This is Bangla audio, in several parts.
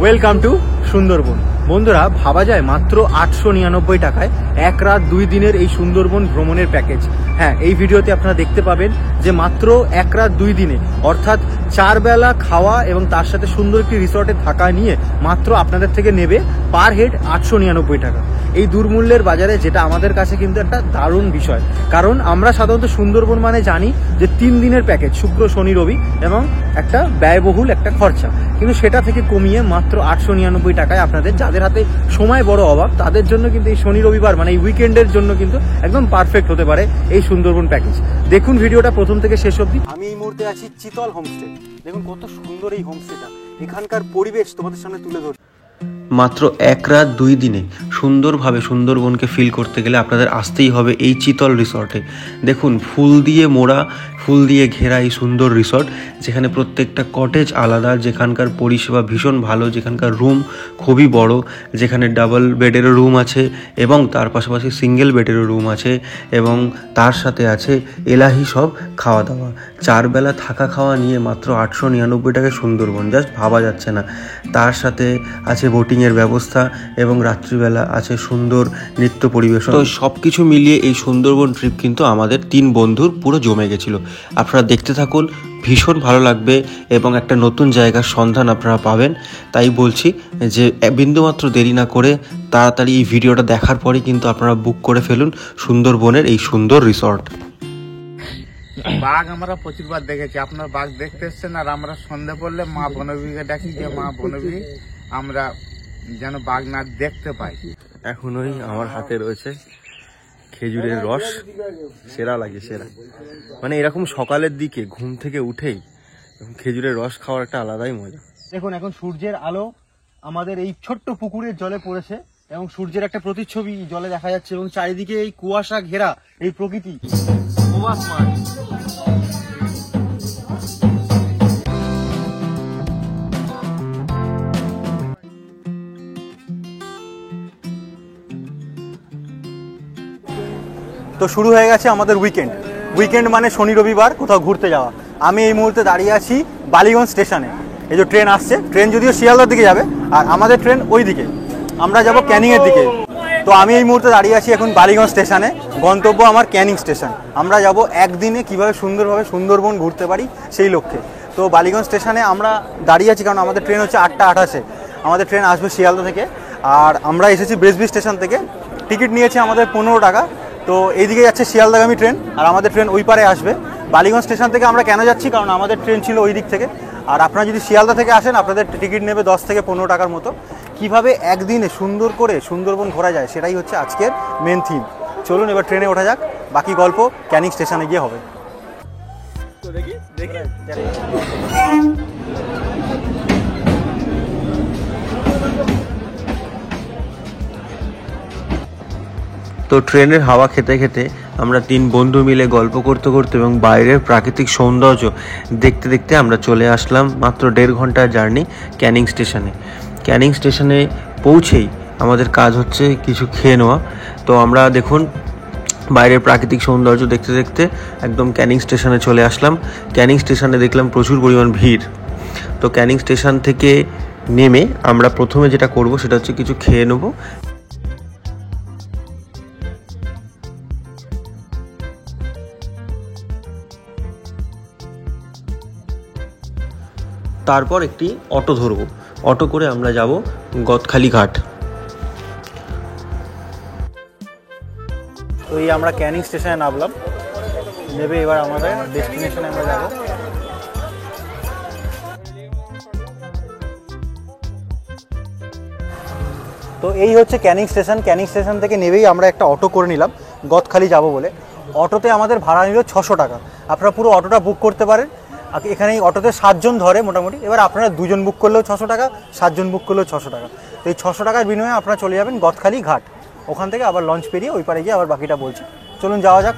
Welcome to Sundarban. বন্ধুরা, ভাবা যায় মাত্র 899 টাকায় এক রাত 2 দিনের এই সুন্দরবন ভ্রমণের প্যাকেজ। হ্যাঁ, এই ভিডিওতে আপনারা দেখতে পাবেন যে মাত্র এক রাত 2 দিনে অর্থাৎ 4 বেলা খাওয়া এবং তার সাথে সুন্দর একটি রিসর্টে থাকা নিয়ে মাত্র আপনাদের থেকে নেবে পার হেড 899 টাকা। এই দুর্মূল্যের বাজারে যেটা আমাদের কাছে কিন্তু একটা দারুণ বিষয়, কারণ আমরা সাধারণত সুন্দরবন মানে জানি যে 3 দিনের প্যাকেজ, শুক্র শনি রবি, এবং একটা ব্যয়বহুল একটা খরচা, কিন্তু সেটা থেকে কমিয়ে মাত্র 899 টাকায় আপনাদের যাদের হাতে সময় বড় অভাব তাদের জন্য কিন্তু এই শনি রবিবার মানে এই উইকেন্ডের জন্য কিন্তু একদম পারফেক্ট হতে পারে এই সুন্দরবন প্যাকেজ। দেখুন ভিডিওটা প্রথম থেকে শেষ অবধি। আমি এই মুহূর্তে আছি চিতল হোমস্টে। দেখুন কত সুন্দর এই হোমস্টেটা, এখানকার পরিবেশ তোমাদের সামনে তুলে ধর। মাত্র এক রাত 2 দিনে সুন্দরভাবে সুন্দরবনকে ফিল করতে গেলে আপনাদের আসতেই হবে এই চিতল রিসর্টে। দেখুন ফুল দিয়ে মোড়া, ফুল দিয়ে ঘেরা এই সুন্দর রিসর্ট, যেখানে প্রত্যেকটা কটেজ আলাদা, যেখানকার পরিষেবা ভীষণ ভালো, যেখানকার রুম খুবই বড়, যেখানে ডাবল বেডেরও রুম আছে এবং তার পাশাপাশি সিঙ্গেল বেডেরও রুম আছে, এবং তার সাথে আছে এলাহি সব খাওয়া দাওয়া। 4 বেলা থাকা খাওয়া নিয়ে মাত্র 899 টাকায় সুন্দরবন, জাস্ট ভাবা যাচ্ছে না। তার সাথে আছে বোটিংয়ের ব্যবস্থা এবং রাত্রিবেলা আছে সুন্দর নৃত্য পরিবেশন। তো সব কিছু মিলিয়ে এই সুন্দরবন ট্রিপ কিন্তু আমাদের 3 বন্ধুর পুরো জমে গেছিলো। আপনারা দেখতে থাকুন, ভীষণ ভালো লাগবে এবং একটা নতুন জায়গার সন্ধান আপনারা পাবেন। তাই বলছি যে বিন্দুমাত্র দেরি না করে তাড়াতাড়ি এই ভিডিওটা দেখার পরে কিন্তু আপনারা বুক করে ফেলুন সুন্দরবনের এই সুন্দর রিসর্ট। বাঘ আমরা প্রচুরবার দেখেছি, আপনার বাঘ দেখতে এসছেন, আর আমরা সন্ধ্যে পড়লে মা বনবিকে ডাকি যে মা বনবি আমরা যেন বাঘ না দেখতে পাই। এখনই আমার হাতে রয়েছে খেজুরের রস, সেরা লাগে সেরা। মানে এরকম সকালের দিকে ঘুম থেকে উঠেই খেজুরের রস খাওয়ার একটা আলাদাই মজা। দেখুন এখন সূর্যের আলো আমাদের এই ছোট্ট পুকুরের জলে পড়েছে এবং সূর্যের একটা প্রতিচ্ছবি জলে দেখা যাচ্ছে, এবং চারিদিকে এই কুয়াশা ঘেরা এই প্রকৃতি। তো শুরু হয়ে গেছে আমাদের উইকেন্ড মানে শনি রবিবার কোথাও ঘুরতে যাওয়া। আমি এই মুহূর্তে দাঁড়িয়ে আছি বালিগঞ্জ স্টেশনে। এই যে ট্রেন আসছে, ট্রেন যদিও শিয়ালদার দিকে যাবে আর আমাদের ট্রেন ওই দিকে, আমরা যাব ক্যানিংয়ের দিকে। তো আমি এই মুহূর্তে দাঁড়িয়ে আছি এখন বালিগঞ্জ স্টেশনে, গন্তব্য আমার ক্যানিং স্টেশন। আমরা যাব একদিনে কিভাবে সুন্দরভাবে সুন্দরবন ঘুরতে পারি সেই লক্ষ্যে। তো বালিগঞ্জ স্টেশনে আমরা দাঁড়িয়ে আছি কারণ আমাদের ট্রেন হচ্ছে 8:28-এ, আমাদের ট্রেন আসবে শিয়ালদা থেকে, আর আমরা এসেছি ব্রেসবি স্টেশন থেকে। টিকিট নিয়েছে আমাদের 15 টাকা। তো এইদিকে যাচ্ছে শিয়ালদাগামী ট্রেন আর আমাদের ট্রেন ওই পারে আসবে। বালিগঞ্জ স্টেশন থেকে আমরা কেন যাচ্ছি, কারণ আমাদের ট্রেন ছিল ওই দিক থেকে, আর আপনারা যদি শিয়ালদা থেকে আসেন আপনাদের টিকিট নেবে 10 থেকে 15 টাকার মতো। কিভাবে একদিনে সুন্দর করে সুন্দরবন ঘোরা যায় সেটাই হচ্ছে আজকের মেন থিম। চলুন এবার ট্রেনে ওঠা যাক, বাকি গল্প ক্যানিং স্টেশনে গিয়ে হবে। তো ট্রেনের হাওয়া খেতে খেতে আমরা 3 বন্ধু মিলে গল্প করতে করতে এবং বাইরের প্রাকৃতিক সৌন্দর্য দেখতে দেখতে আমরা চলে আসলাম মাত্র 1.5 ঘন্টার জার্নি ক্যানিং স্টেশনে। ক্যানিং স্টেশনে পৌঁছেই আমাদের কাজ হচ্ছে কিছু খেয়ে নেওয়া। তো আমরা দেখুন বাইরের প্রাকৃতিক সৌন্দর্য দেখতে দেখতে একদম ক্যানিং স্টেশনে চলে আসলাম। ক্যানিং স্টেশনে দেখলাম প্রচুর পরিমাণ ভিড়। তো ক্যানিং স্টেশন থেকে নেমে আমরা প্রথমে যেটা করব সেটা হচ্ছে কিছু খেয়ে নেবো। তারপর একটি অটো ধরবো, অটো করে আমরা যাব গদখালি ঘাট। তো এই আমরা ক্যানিং স্টেশনে নামলাম, নেবে এবার আমাদের ডেস্টিনেশনে আমরা যাব। তো এই হচ্ছে ক্যানিং স্টেশন। ক্যানিং স্টেশন থেকে নেবেই আমরা একটা অটো করে নিলাম গদখালি যাব বলে। অটোতে আমাদের ভাড়া নিল 600 টাকা। আপনারা পুরো অটোটা বুক করতে পারেন। এখানে এই অটোতে 7 জন ধরে মোটামুটি। এবার আপনারা 2 জন বুক করলেও 600 টাকা, 7 জন বুক করলেও 600 টাকা। তো এই 600 টাকার বিনিময়ে আপনারা চলে যাবেন গদখালি ঘাট। ওখান থেকে আবার লঞ্চ পেরিয়ে ওই পারে গিয়ে আবার বাকিটা বলছি। চলুন যাওয়া যাক।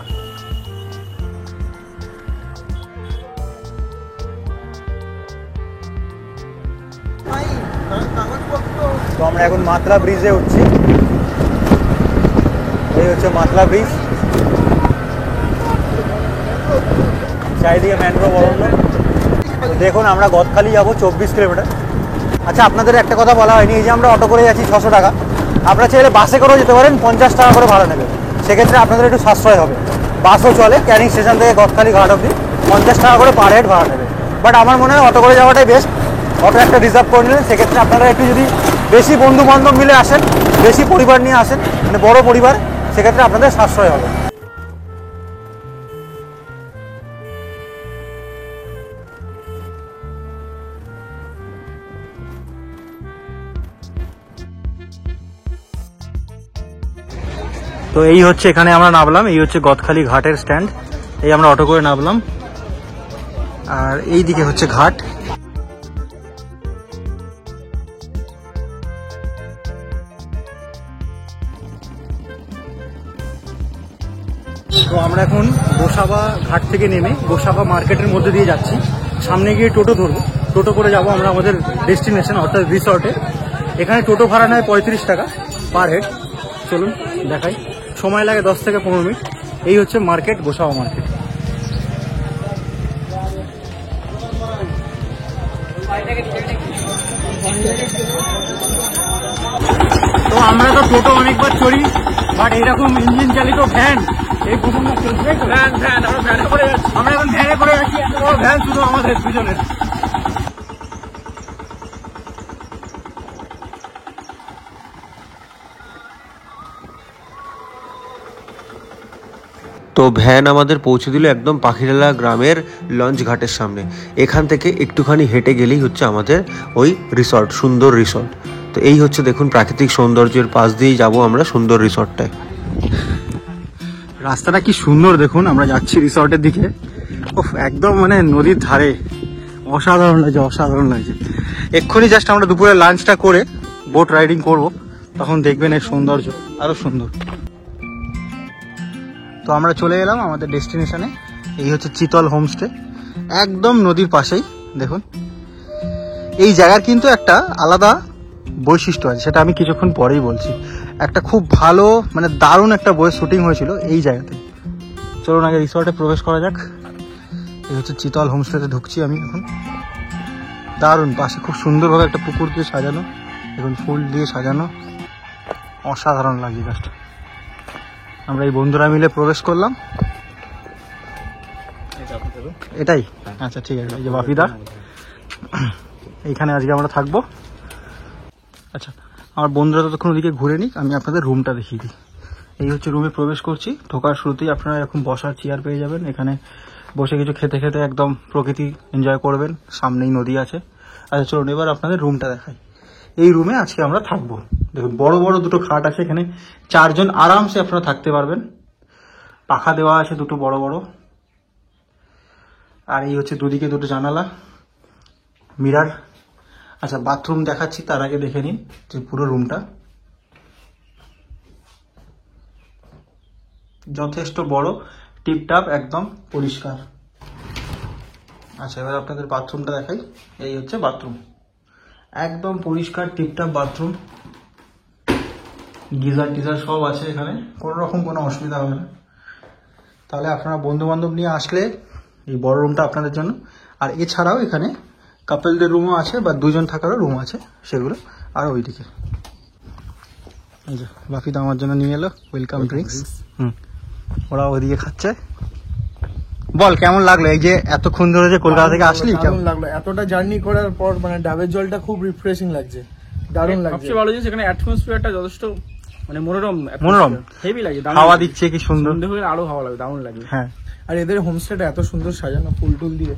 তো আমরা এখন মাতলা ব্রিজে উঠছি। এই হচ্ছে মাতলা ব্রিজ, চারিদিকে ম্যানগ্রোভ অরণ্য। দেখুন আমরা গদখালি যাবো 24 কিলোমিটার। আচ্ছা, আপনাদের একটা কথা বলা হয়নি, এই যে আমরা অটো করে যাচ্ছি 600 টাকা, আপনারা চাইলে বাসে করেও যেতে পারেন, 50 টাকা করে ভাড়া নেবে, সেক্ষেত্রে আপনাদের একটু সাশ্রয় হবে। বাসও চলে ক্যানিং স্টেশন থেকে গদখালি ঘাট অবধি, 50 টাকা করে পার হেড ভাড়া নেবে। বাট আমার মনে হয় অটো করে যাওয়াটাই বেস্ট। অটো একটা রিজার্ভ করে নিলেন, সেক্ষেত্রে আপনারা একটু যদি বেশি বন্ধু বান্ধব মিলে আসেন, বেশি পরিবার নিয়ে আসেন, মানে বড় পরিবার, সেক্ষেত্রে আপনাদের সাশ্রয় হবে। তো এই হচ্ছে এখানে আমরা নামলাম, এই হচ্ছে গদখালি ঘাটের স্ট্যান্ড, এই আমরা অটো করে নামলাম, আর এই দিকে হচ্ছে ঘাট। তো আমরা এখন গোসাবা ঘাট থেকে নেমে গোসাবা মার্কেটের মধ্যে দিয়ে যাচ্ছি, সামনে গিয়ে টোটো ধরবো, টোটো করে যাব আমরা আমাদের ডেস্টিনেশন অর্থাৎ রিসর্টে। এখানে টোটো ভাড়া নেয় 35 টাকা পার হেড। চলুন দেখাই, সময় লাগে 10 থেকে 15 মিনিট। এই হচ্ছে মার্কেট, গোসাবা মার্কেট। তো আমরা তো টোটো অনেকবার চড়ি, বাট এরকম ইঞ্জিন চালিত ভ্যান এই প্রথমবার চলছে। আমরা এখন ভ্যানে করে যাচ্ছি, এত বড় ভ্যান শুধু আমাদের পিছনের। তো ভ্যান আমাদের পৌঁছে দিল একদম পাখিরালা গ্রামের লঞ্চ ঘাটের সামনে। এখান থেকে একটুখানি হেঁটে গেলেই হচ্ছে আমাদের ওই রিসর্ট, সুন্দর রিসর্ট। তো এই হচ্ছে দেখুন প্রাকৃতিক সৌন্দর্যের পাশ দিয়েই যাব আমরা সুন্দর রিসর্টটায়। রাস্তাটা কি সুন্দর দেখুন, আমরা যাচ্ছি রিসর্টের দিকে। ওহ, একদম মানে নদীর ধারে, অসাধারণ লাগছে, অসাধারণ লাগছে। এক্ষুনি জাস্ট আমরা দুপুরে লাঞ্চটা করে বোট রাইডিং করব, তখন দেখবেন এর সৌন্দর্য আরো সুন্দর। তো আমরা চলে এলাম আমাদের ডেস্টিনেশনে, এই হচ্ছে চিতল হোমস্টে, একদম নদীর পাশেই। দেখুন এই জায়গার কিন্তু একটা আলাদা বৈশিষ্ট্য আছে, সেটা আমি কিছুক্ষণ পরেই বলছি। একটা খুব ভালো মানে দারুণ একটা বইয়ের শুটিং হয়েছিল এই জায়গাতে। চলুন আগে রিসর্টে প্রবেশ করা যাক। এই হচ্ছে চিতল হোমস্টেতে ঢুকছি আমি এখন। দারুণ, পাশে খুব সুন্দরভাবে একটা পুকুর দিয়ে সাজানো, দেখুন ফুল দিয়ে সাজানো, অসাধারণ লাগছে জাস্ট। আমরা এই বন্ধুরা মিলে প্রবেশ করলাম, এটাই আচ্ছা ঠিক আছে। এই যে বাপিদা, এইখানে আজকে আমরা থাকবো। আচ্ছা, আমার বন্ধুরা ততক্ষণ ওদিকে ঘুরে নিক, আমি আপনাদের রুমটা দেখিয়ে দিই। এই হচ্ছে রুমে প্রবেশ করছি, ঢোকার শুরুতেই আপনারা এরকম বসার চেয়ার পেয়ে যাবেন, এখানে বসে কিছু খেতে খেতে একদম প্রকৃতি এনজয় করবেন, সামনেই নদী আছে। আচ্ছা চলুন এবার আপনাদের রুমটা দেখাই। এই রুমে আজকে আমরা থাকবো। দেখুন বড় বড় দুটো খাট আছে, এখানে 4 জন আরামসে আপনারা থাকতে পারবেন। পাখা দেওয়া আছে দুটো বড় বড়, আর এই হচ্ছে দুদিকে দুটো জানালা, মিরার। আচ্ছা বাথরুম দেখাচ্ছি, তার আগে দেখে নিন যে পুরো রুমটা যথেষ্ট বড়, টিপটাপ একদম পরিষ্কার। আচ্ছা এবার আপনাদের বাথরুমটা দেখাই। এই হচ্ছে বাথরুম, একদম পরিষ্কার টিপটাপ বাথরুম, গিজার টিজার সব আছে এখানে, কোনো রকম কোনো অসুবিধা হবে না। তাহলে আপনারা বন্ধু বান্ধব নিয়ে আসলে এই বড় রুমটা আপনাদের জন্য। আর এছাড়াও এখানে কাপলদের রুমও আছে, বা 2 জন থাকারও রুম আছে, সেগুলো আর ওইদিকে। এই যে বাপিদা আমার জন্য নিয়ে এলো ওয়েলকাম ড্রিঙ্কস। ওরা ওইদিকে খাচ্ছে। বল কেমন লাগলো এই যে এতক্ষণ ধরে যে কলকাতা থেকে আসলি? কেমন লাগলো এতটা জার্নি করার পর? মানে ডাবের জলটা খুব রিফ্রেশিং লাগছে, দারুণ লাগছে। সবচেয়ে ভালো যে সেখানে অ্যাটমসফিয়ারটা যথেষ্ট মানে মনোরম, হেভি লাগে, হাওয়া দিচ্ছে কি সুন্দর, সন্ধ্যে হলে আরো হাওয়া লাগে, দারুণ লাগে। হ্যাঁ, আর এদের হোমস্টেটা এত সুন্দর সাজানো ফুল টুল দিয়ে,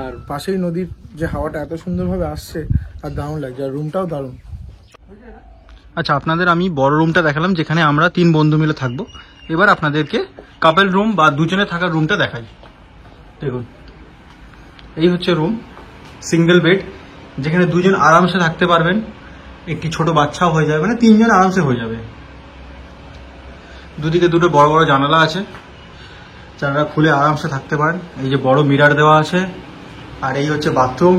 আর পাশেই নদীর যে হাওয়াটা এত সুন্দরভাবে আসছে, আর দারুণ লাগছে, আর রুমটাও দারুণ। আচ্ছা আপনাদের আমি বড় রুমটা দেখালাম, যেখানে আমরা 3 বন্ধু মিলে থাকবো। এবার আপনাদেরকে কাপল রুম বা 2 জনে থাকার রুমটা দেখাই। দেখুন এই হচ্ছে রুম, সিঙ্গেল বেড, যেখানে 2 জন আরামসে থাকতে পারবেন, একটি ছোট বাচ্চাও হয়ে যাবে, মানে 3 জন আরামসে হয়ে যাবে। দুদিকে দুটো বড় বড় জানালা আছে, জানালা খুলে আরামসে থাকতে পারেন। এই যে বড় মিরার দেওয়া আছে, আর এই হচ্ছে বাথরুম,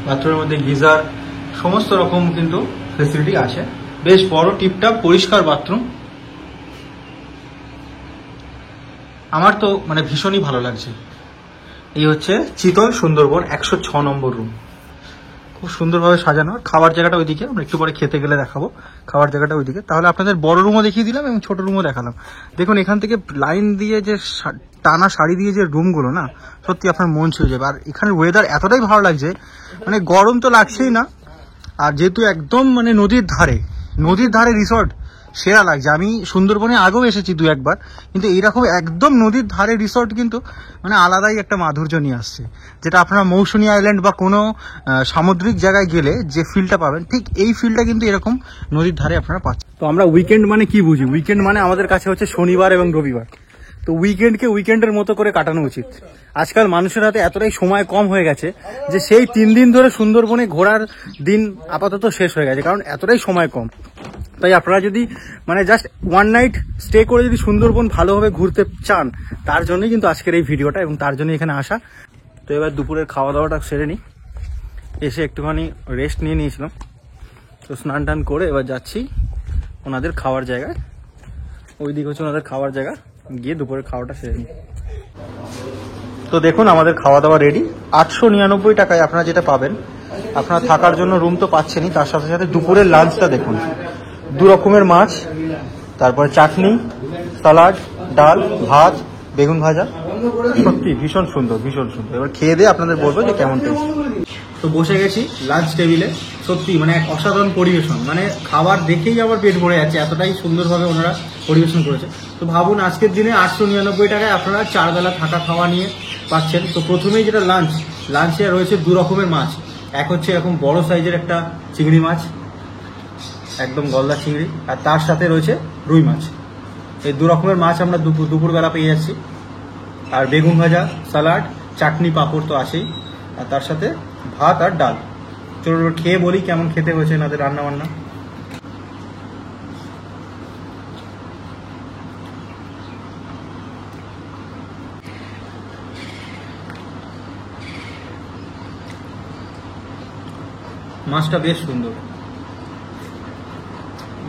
বাথরুমের মধ্যে গিজার, সমস্ত রকম কিন্তু ফেসিলিটি আছে। বেশ বড় টিপটাপ পরিষ্কার বাথরুম। আমার তো মানে ভীষণই ভালো লাগছে। এই হচ্ছে চিতল সুন্দরবন 106 নম্বর রুম, খুব সুন্দরভাবে সাজানো। খাবার জায়গাটা ওইদিকে, আমরা একটু পরে খেতে গেলে দেখাবো খাবার জায়গাটা ওইদিকে। তাহলে আপনাদের বড় রুমও দেখিয়ে দিলাম এবং ছোট রুমও দেখালাম। দেখুন এখান থেকে লাইন দিয়ে যে টানা শাড়ি দিয়ে যে রুমগুলো না, সত্যি আপনার মন ছুঁয়ে যাবে। আর এখানের ওয়েদার এতটাই ভালো লাগছে, মানে গরম তো লাগছেই না, আর যেহেতু একদম মানে নদীর ধারে রিসর্ট, সেরা লাগছে। আমি সুন্দরবনে আগেও এসেছি 2-1 বার, কিন্তু এইরকম একদম নদীর ধারে রিসর্ট কিন্তু মানে আলাদাই একটা মাধুর্য নিয়ে আসছে, যেটা আপনারা মৌসুনী আইল্যান্ড বা কোনো সামুদ্রিক জায়গায় গেলে যে ফিলটা পাবেন, ঠিক এই ফিলটা কিন্তু এরকম নদীর ধারে আপনারা পাচ্ছেন। তো আমরা উইকেন্ড মানে কি বুঝি? উইকেন্ড মানে আমাদের কাছে হচ্ছে শনিবার এবং রবিবার। তো উইকেন্ডকে উইকেন্ডের মতো করে কাটানো উচিত। আজকাল মানুষের হাতে এতটাই সময় কম হয়ে গেছে যে সেই 3 দিন ধরে সুন্দরবনে ঘোরার দিন আপাতত শেষ হয়ে গেছে, কারণ এতটাই সময় কম। তাই আপনারা যদি মানে জাস্ট 1 নাইট স্টে করে যদি সুন্দরবন ভালোভাবে ঘুরতে চান, তার জন্যই কিন্তু আজকের এই ভিডিওটা এবং তার জন্য এখানে আসা। তো এবার দুপুরের খাওয়া দাওয়াটা সেরে নিই, এসে একটুখানি রেস্ট নিয়ে নিয়েছিলাম। তো স্নান টান করে এবার যাচ্ছি ওনাদের খাওয়ার জায়গায়। ওই দিক হচ্ছে ওনাদের খাওয়ার জায়গা, গিয়ে দুপুরের খাওয়াটা সেরে নিই। তো দেখুন আমাদের খাওয়া দাওয়া রেডি। 899 টাকায় আপনারা যেটা পাবেন, আপনারা থাকার জন্য রুম তো পাচ্ছেনই, তার সাথে সাথে দুপুরের লাঞ্চটা দেখুন। 2 রকমের মাছ, তারপরে চাটনি, সালাড, ডাল, ভাত, বেগুন ভাজা, সত্যি ভীষণ সুন্দর, ভীষণ সুন্দর। এবার খেয়ে দিয়ে আপনাদের বলবো যে কেমন টেস্ট। তো বসে গেছি লাঞ্চ টেবিলে, সত্যি মানে এক অসাধারণ পরিবেশন, মানে খাবার দেখেই আমার পেট ভরে যাচ্ছে, এতটাই সুন্দরভাবে ওনারা পরিবেশন করেছে। তো ভাবুন আজকের দিনে 899 টাকায় আপনারা 4 বেলা থাকা খাওয়া নিয়ে পাচ্ছেন। তো প্রথমেই যেটা লাঞ্চে রয়েছে 2 রকমের মাছ। এক হচ্ছে এরকম বড় সাইজের একটা চিংড়ি মাছ, একদম গলদা চিংড়ি, আর তার সাথে রয়েছে রুই মাছ। এই 2 রকমের মাছ আমরা দুপুরবেলা পেয়ে যাচ্ছি। আর বেগুন ভাজা, সালাড, চাটনি, পাঁপড় তো আছেই, আর তার সাথে ভাত আর ডাল। চলো খেয়ে বলি কেমন খেতে হয়েছে এনাদের রান্না বান্না। মাছটা বেশ সুন্দর,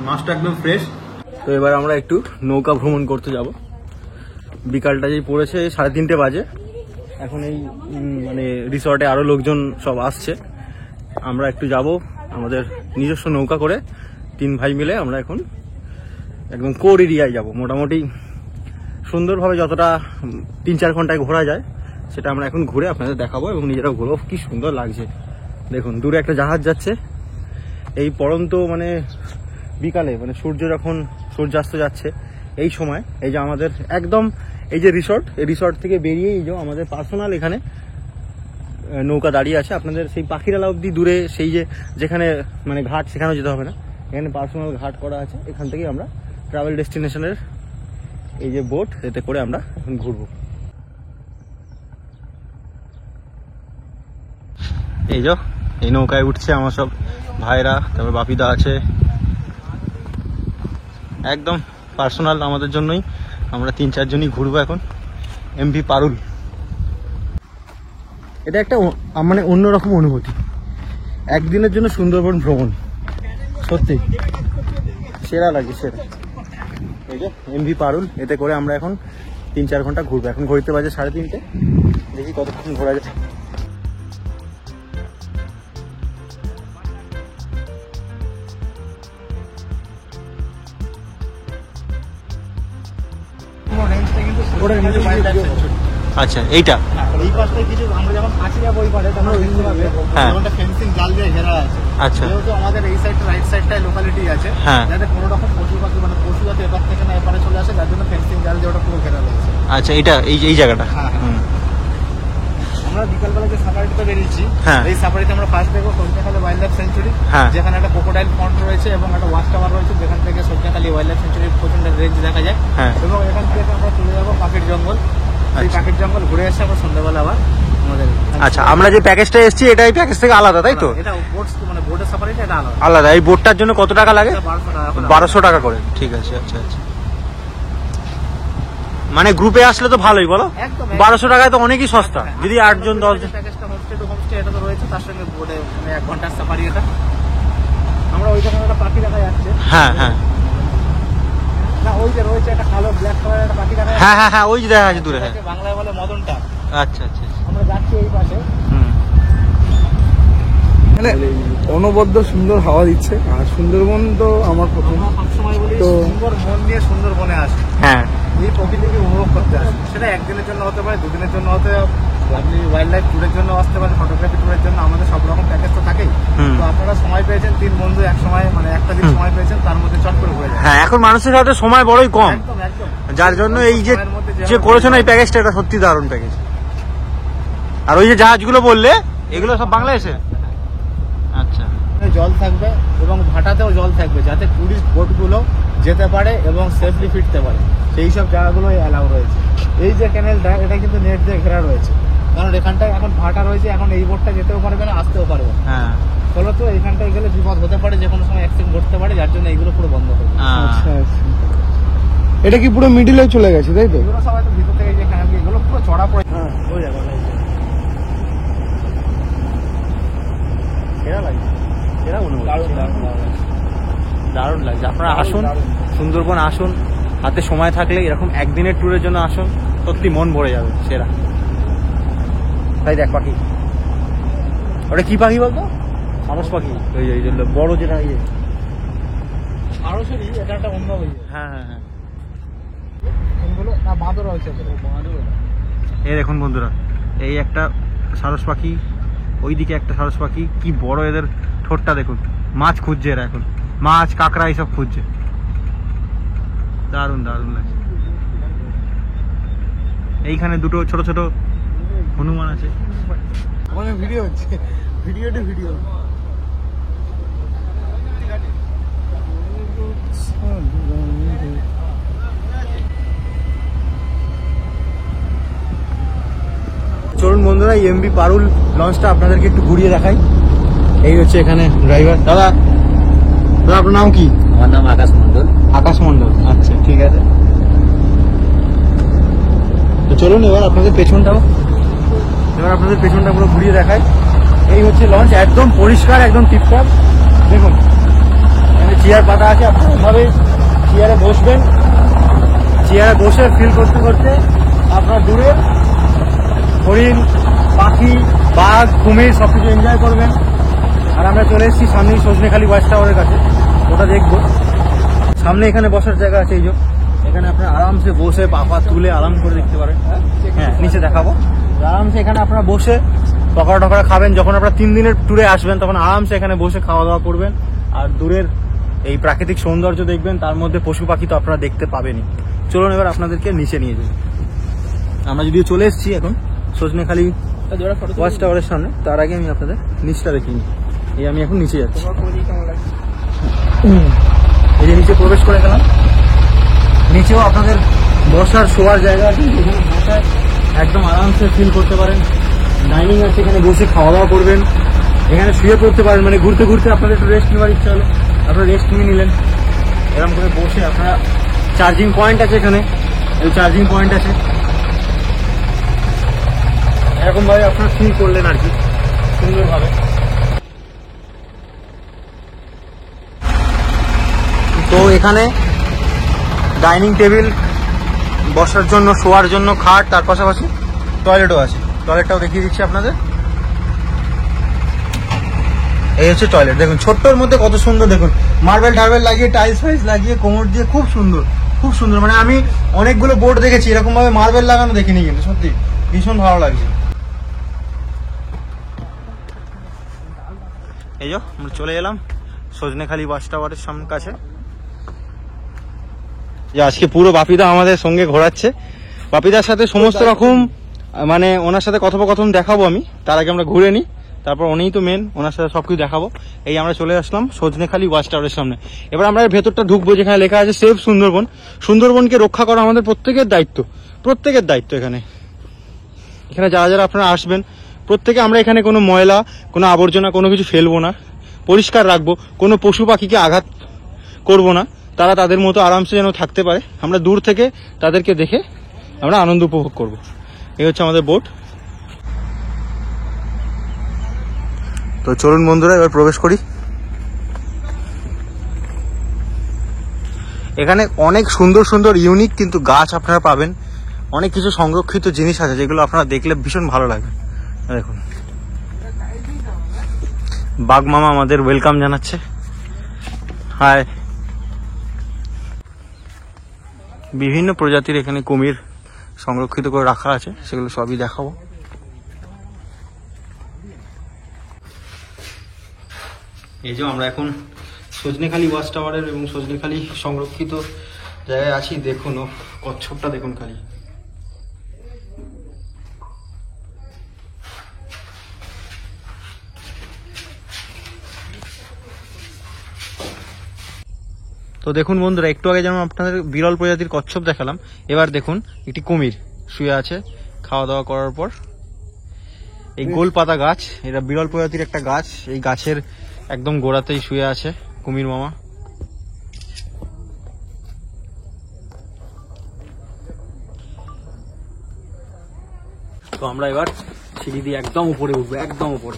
মাছটা একদম ফ্রেশ। তো এবার আমরা একটু নৌকা ভ্রমণ করতে যাব। বিকালটা যেই পড়েছে 3:30 বাজে। এখন এই মানে রিসর্টে আরো লোকজন সব আসছে। আমরা একটু যাব আমাদের নিজস্ব নৌকা করে, 3 ভাই মিলে আমরা এখন একদম কোর এরিয়ায় যাব। মোটামুটি সুন্দরভাবে যতটা 3-4 ঘন্টায় ঘোরা যায় সেটা আমরা এখন ঘুরে আপনাদের দেখাবো এবং নিজেরাও ঘুরবো। কি সুন্দর লাগছে দেখুন, দূরে একটা জাহাজ যাচ্ছে। এই পড়ন্ত মানে বিকালে, মানে সূর্য যখন সূর্যাস্ত যাচ্ছে এই সময়, এই যে আমাদের একদম এই যে রিসর্ট, এই রিসর্ট থেকে বেরিয়ে এই যে আমাদের পার্সোনাল এখানে নৌকা দাঁড়িয়ে আছে। আপনাদের সেই পাখিরালা অবধি দূরে সেই যে যেখানে মানে ঘাট, সেখানেও যেতে হবে না, এখানে পার্সোনাল ঘাট করা আছে। এখান থেকেই আমরা ট্রাভেল ডেস্টিনেশনের এই যে বোট, এতে করে আমরা এখন ঘুরবো। এই যে এই নৌকায় উঠছে আমার সব ভাইরা, তারপর বাপিদা আছে, একদম পার্সোনাল আমাদের জন্যই। আমরা 3-4 জনই ঘুরবো এখন। এমভি পারুল, এটা একটা মানে অন্যরকম অনুভূতি। একদিনের জন্য সুন্দরবন ভ্রমণ সত্যি সেরা লাগে, সেরা। এই যে এমভি পারুল, এতে করে আমরা এখন 3-4 ঘন্টা ঘুরবো। এখন ঘুরতে বাজে 3:30, দেখি কতক্ষণ ঘোরা যায়। আচ্ছা, এইটা এই পাশটায় কিছু আমরা যখন কাছে যাবো ওই পাশে তখন দেখতে পাবে একটা ফেন্সিং জাল দিয়ে ঘেরা আছে। আচ্ছা, যেহেতু আমাদের এই সাইডটা রাইট সাইডটায় লোকালিটি আছে, যাতে কোনো রকম পশু পাখি মানে পশু যাতে এপার থেকে না এপারে চলে আসে, যার জন্য ফেন্সিং জাল দিয়ে ওটা পুরো ঘেরা রয়েছে। আচ্ছা, এটা এই জায়গাটা। আমরা বিকালবেলা যে সাফারিতে বেরিয়েছি, এই সাফারিতে আমরা ফার্স্ট দেখবো সজনেখালি ওয়াইল্ড লাইফ সেঞ্চুরি, যেখানে একটা ক্রোকোডাইল পন্ড রয়েছে এবং একটা ওয়াচ টাওয়ার রয়েছে, যেখান থেকে সজনেখালি ওয়াইল্ড লাইফ সেঞ্চুরির প্রচন্ড রেঞ্জ দেখা যায়। এবং এখান থেকে আমরা চলে যাবো পাখির জঙ্গল। এই পাখির জঙ্গল ঘুরে এসে আমরা সন্ধ্যাবেলা আবার আমাদের। আচ্ছা, আমরা যে প্যাকেজটা এসেছি এটা এই প্যাকেজ থেকে আলাদা, তাই তো? এটা বোট মানে বোটের সাফারিটা এটা আলাদা। এই বোটটার জন্য কত টাকা লাগে? 1200 টাকা করে। ঠিক আছে, আচ্ছা আচ্ছা। মানে গ্রুপে আসলে তো ভালোই, বলো 1200 টাকায় তো অনেকই সস্তা। যদি 8 জন 10 জন। প্যাকেজটা হোমস্টে টু হোমস্টে এটা তো রয়েছে, তার সঙ্গে বোটে 1 ঘন্টার সাফারি। এটা আমরা ওই জায়গায় একটা পাখি দেখা যাচ্ছে। হ্যাঁ হ্যাঁ, না ওই যে রয়েছে একটা কালো ব্ল্যাক কালারের একটা পাখি দেখা যাচ্ছে। হ্যাঁ হ্যাঁ হ্যাঁ, ওই যে দেখা যাচ্ছে দূরে। হ্যাঁ, বাংলায় বলে মদনটা। আচ্ছা আচ্ছা, আমরা যাচ্ছি এই পাশে। মানে অনবদ্য সুন্দর হাওয়া দিচ্ছে। আর সুন্দরবন তো আমার প্রথম, সবসময় বলি তো সুন্দর মন নিয়ে সুন্দরবনে আসে, হ্যাঁ এই প্রকৃতিকে উপভোগ করতে আসে। সেটা একদিনের জন্য হতে পারে, দুদিনের জন্য হতে পারে, আপনি ওয়াইল্ড লাইফ ট্যুরের জন্য আসতে পারেন, ফটোগ্রাফি ট্যুরের জন্য। আমাদের সব রকম প্যাকেজ তো থাকেই। তো আপনারা সময় পেয়েছেন, 3 বন্ধু এক সময়, মানে একটা দিন সময় পেয়েছেন, তার মধ্যে চট করে ঘুরে যান। হ্যাঁ, এখন মানুষের হাতে সময় বড়ই কম, একদম একদম। যার জন্য এই যে সময়ের মধ্যে যে করেছেন এই প্যাকেজটা, এটা সত্যি দারুণ প্যাকেজ। আর ওই যে জাহাজগুলো বললে, এগুলো সব বাংলাদেশে? আচ্ছা, জল থাকবে এবং ভাটাতেও জল থাকবে, যাতে টুরিস্ট বোটগুলো যেতে পারে এবং সেফলি ফিরতে পারে, সেই সব জায়গাগুলো অ্যালাউ রয়েছে। এই যে ক্যানেলটা, এটা কিন্তু নেট দিয়ে ঘেরা রয়েছে, কারণ এখানটায় এখন ভাটা রয়েছে, এখন এই বোটটা যেতেও পারবে না, আসতেও পারবে না। হ্যাঁ ফলত এইখানটায় গেলে বিপদ হতে পারে, যে কোনো সময় অ্যাক্সিডেন্ট ঘটতে পারে, যার জন্য এইগুলো পুরো বন্ধ হবে। আচ্ছা আচ্ছা, এটা কি পুরো মিডিলে চলে গেছে তাই তো? এগুলো সবাই তো ভিতর থেকে যে ক্যানেল, এগুলো পুরো চড়া পড়ে। হ্যাঁ, ওই দেখো এরা লাগছে, এরা দারুণ লাগছে। আপনারা আসুন, সুন্দরবন আসুন, হাতে সময় থাকলে এরকম একদিনের ট্যুরের জন্য আসুন, সত্যি মন ভরে যাবে। সেরা। তাই দেখ পাখি, ওটা কি পাখি বলতো? সারস পাখি, ওই যে বড় যেটা ইয়ে। সরাসরি এটা একটা অন্য হয়ে হ্যাঁ হ্যাঁ হ্যাঁ, কোনগুলো না বাঁদর রয়েছে, বাঁদর। এই দেখুন বন্ধুরা, এই একটা সারস পাখি, ওইদিকে একটা সারস পাখি, কি বড় এদের ঠোঁটটা দেখুন। মাছ খুঁজছে এরা এখন, মাছ কাঁকড়া এইসব খুঁজছে। দারুণ দারুণ লাগছে। এইখানে দুটো ছোট ছোট হনুমান আছে। মানে ভিডিও হচ্ছে, ভিডিও টু ভিডিও। চলুন বন্ধুরা, এমবি পারুল লঞ্চটা আপনাদেরকে একটু ঘুরিয়ে দেখাই। এই হচ্ছে এখানে ড্রাইভার। দাদা, দাদা আপনার নাম কি? আমার নাম আকাশ মন্ডল। আকাশ মন্ডল, আচ্ছা ঠিক আছে। তো চলুন এবার আপনাদের পেছনটা পুরো ঘুরিয়ে দেখাই। এই হচ্ছে লঞ্চ, একদম পরিষ্কার, একদম টিপটপ। দেখুন এখানে চেয়ার পাতা আছে, আপনারা এভাবে চেয়ারে বসবেন, চেয়ারে বসে ফিল করতে করতে আপনার দূরে হরিণ, পাখি, বাঘ, কুমির সবকিছু এনজয় করবেন। আর আমরা চলে এসেছি সামনেই সজনেখালি ওয়াচ টাওয়ারের কাছে, ওটা দেখবো। সামনে এখানে বসার জায়গা আছে, এই যে এখানে আপনারা আরামসে বসে পা তুলে আরাম করে দেখতে পারেন। হ্যাঁ, নিচে দেখাবো। আরামসে এখানে আপনারা বসে পকোড়া টকোড়া খাবেন। যখন আপনারা 3 দিনের ট্যুরে আসবেন, তখন আরামসে এখানে বসে খাওয়া দাওয়া করবেন। আর দূরের এই প্রাকৃতিক সৌন্দর্য দেখবেন, তার মধ্যে পশু পাখি তো আপনারা দেখতে পাবেনই। চলুন এবার আপনাদেরকে নিচে নিয়ে যাই। আমরা যদিও চলে এসেছি এখন সজনেখালি ওয়াচ টাওয়ারের সামনে, তার আগে আমি আপনাদের নিচটা দেখিনি। এই আমি এখন নিচে যাচ্ছি। এই যে নিচে প্রবেশ করে গেলাম, নিচেও আপনাদের বসার শোয়ার জায়গা আছে, যেখানে বসায় একদম আরামসে ফিল করতে পারেন। ডাইনিং আছে, এখানে বসে খাওয়া দাওয়া করবেন, এখানে শুয়ে পড়তে পারেন। মানে ঘুরতে ঘুরতে আপনাদের একটু রেস্ট নেওয়ার ইচ্ছা হলো, আপনারা রেস্ট নিয়ে নিলেন। এরকম করে বসে আপনারা, চার্জিং পয়েন্ট আছে এখানে, এই চার্জিং পয়েন্ট আছে, এরকম ভাবে আপনারা ফিল করলেন আর কি সুন্দরভাবে। তো এখানে ডাইনিং টেবিল, বসার জন্য, শোয়ার জন্য খাট, তার পাশাপাশি টয়লেটও আছে। টয়লেটটাও দেখিয়ে দিচ্ছি আপনাদের। এই হচ্ছে টয়লেট, দেখুন ছোট্টর মধ্যে কত সুন্দর। দেখুন মার্বেল টার্বেল লাগিয়ে, টাইলস ফাইলস লাগিয়ে, কোমর দিয়ে, খুব সুন্দর, খুব সুন্দর। মানে আমি অনেকগুলো বোর্ড দেখেছি, এরকম ভাবে মার্বেল লাগানো দেখিনি, কিন্তু সত্যি ভীষণ ভালো লাগছে। এই যে আমরা চলে এলাম সজনেখালি ওয়াচ টাওয়ারের সামনে কাছে। যে আজকে পুরো বাপিদা আমাদের সঙ্গে ঘোরাচ্ছে। বাপিদার সাথে সমস্ত রকম, মানে ওনার সাথে কথোপকথন দেখাবো আমি, তার আগে আমরা ঘুরে নিই, তারপর উনিই তো মেন, ওনার সাথে সবকিছু দেখাবো। এই আমরা চলে আসলাম সজনেখালি ওয়াচ টাওয়ারের সামনে। এবার আমরা ভেতরটা ঢুকবো, যেখানে লেখা আছে সেফ সুন্দরবন। সুন্দরবনকে রক্ষা করা আমাদের প্রত্যেকের দায়িত্ব, প্রত্যেকের দায়িত্ব। এখানে যারা যারা আপনারা আসবেন, প্রত্যেকে আমরা এখানে কোনো ময়লা, কোনো আবর্জনা, কোনো কিছু ফেলবো না, পরিষ্কার রাখবো, কোনো পশু পাখিকে আঘাত করবো না, তারা তাদের মতো আরামসে যেন থাকতে পারে। আমরা দূর থেকে তাদেরকে দেখে আমরা আনন্দ উপভোগ করব। এই হচ্ছে আমাদের বোট। তো চলুন বন্ধুরা এবার প্রবেশ করি। এখানে অনেক সুন্দর সুন্দর ইউনিক কিন্তু গাছ আপনারা পাবেন, অনেক কিছু সংরক্ষিত জিনিস আছে যেগুলো আপনারা দেখলে ভীষণ ভালো লাগবে। দেখুন বাঘ মামা আমাদের ওয়েলকাম জানাচ্ছে। হাই। বিভিন্ন প্রজাতির এখানে কুমির সংরক্ষিত করে রাখা আছে, সেগুলো সবই দেখাবো। এই যে আমরা এখন সজনেখালি ওয়াচ টাওয়ারের এবং সজনেখালি সংরক্ষিত জায়গায় আছি। দেখুন ও কচ্ছপটা দেখুন খালি। তো দেখুন বন্ধুরা, একটু আগে যেমন আপনাদের বিরল প্রজাতির কচ্ছপ দেখালাম, এবার দেখুন একটি কুমির শুয়ে আছে খাওয়া দাওয়া করার পর। এই গোল পাতা গাছ, এটা বিরল প্রজাতির একটা গাছ, এই গাছের একদম গোড়াতেই শুয়ে আছে কুমির মামা। তো আমরা এবার সিঁড়ি দিয়ে একদম উপরে উঠবো, একদম উপরে।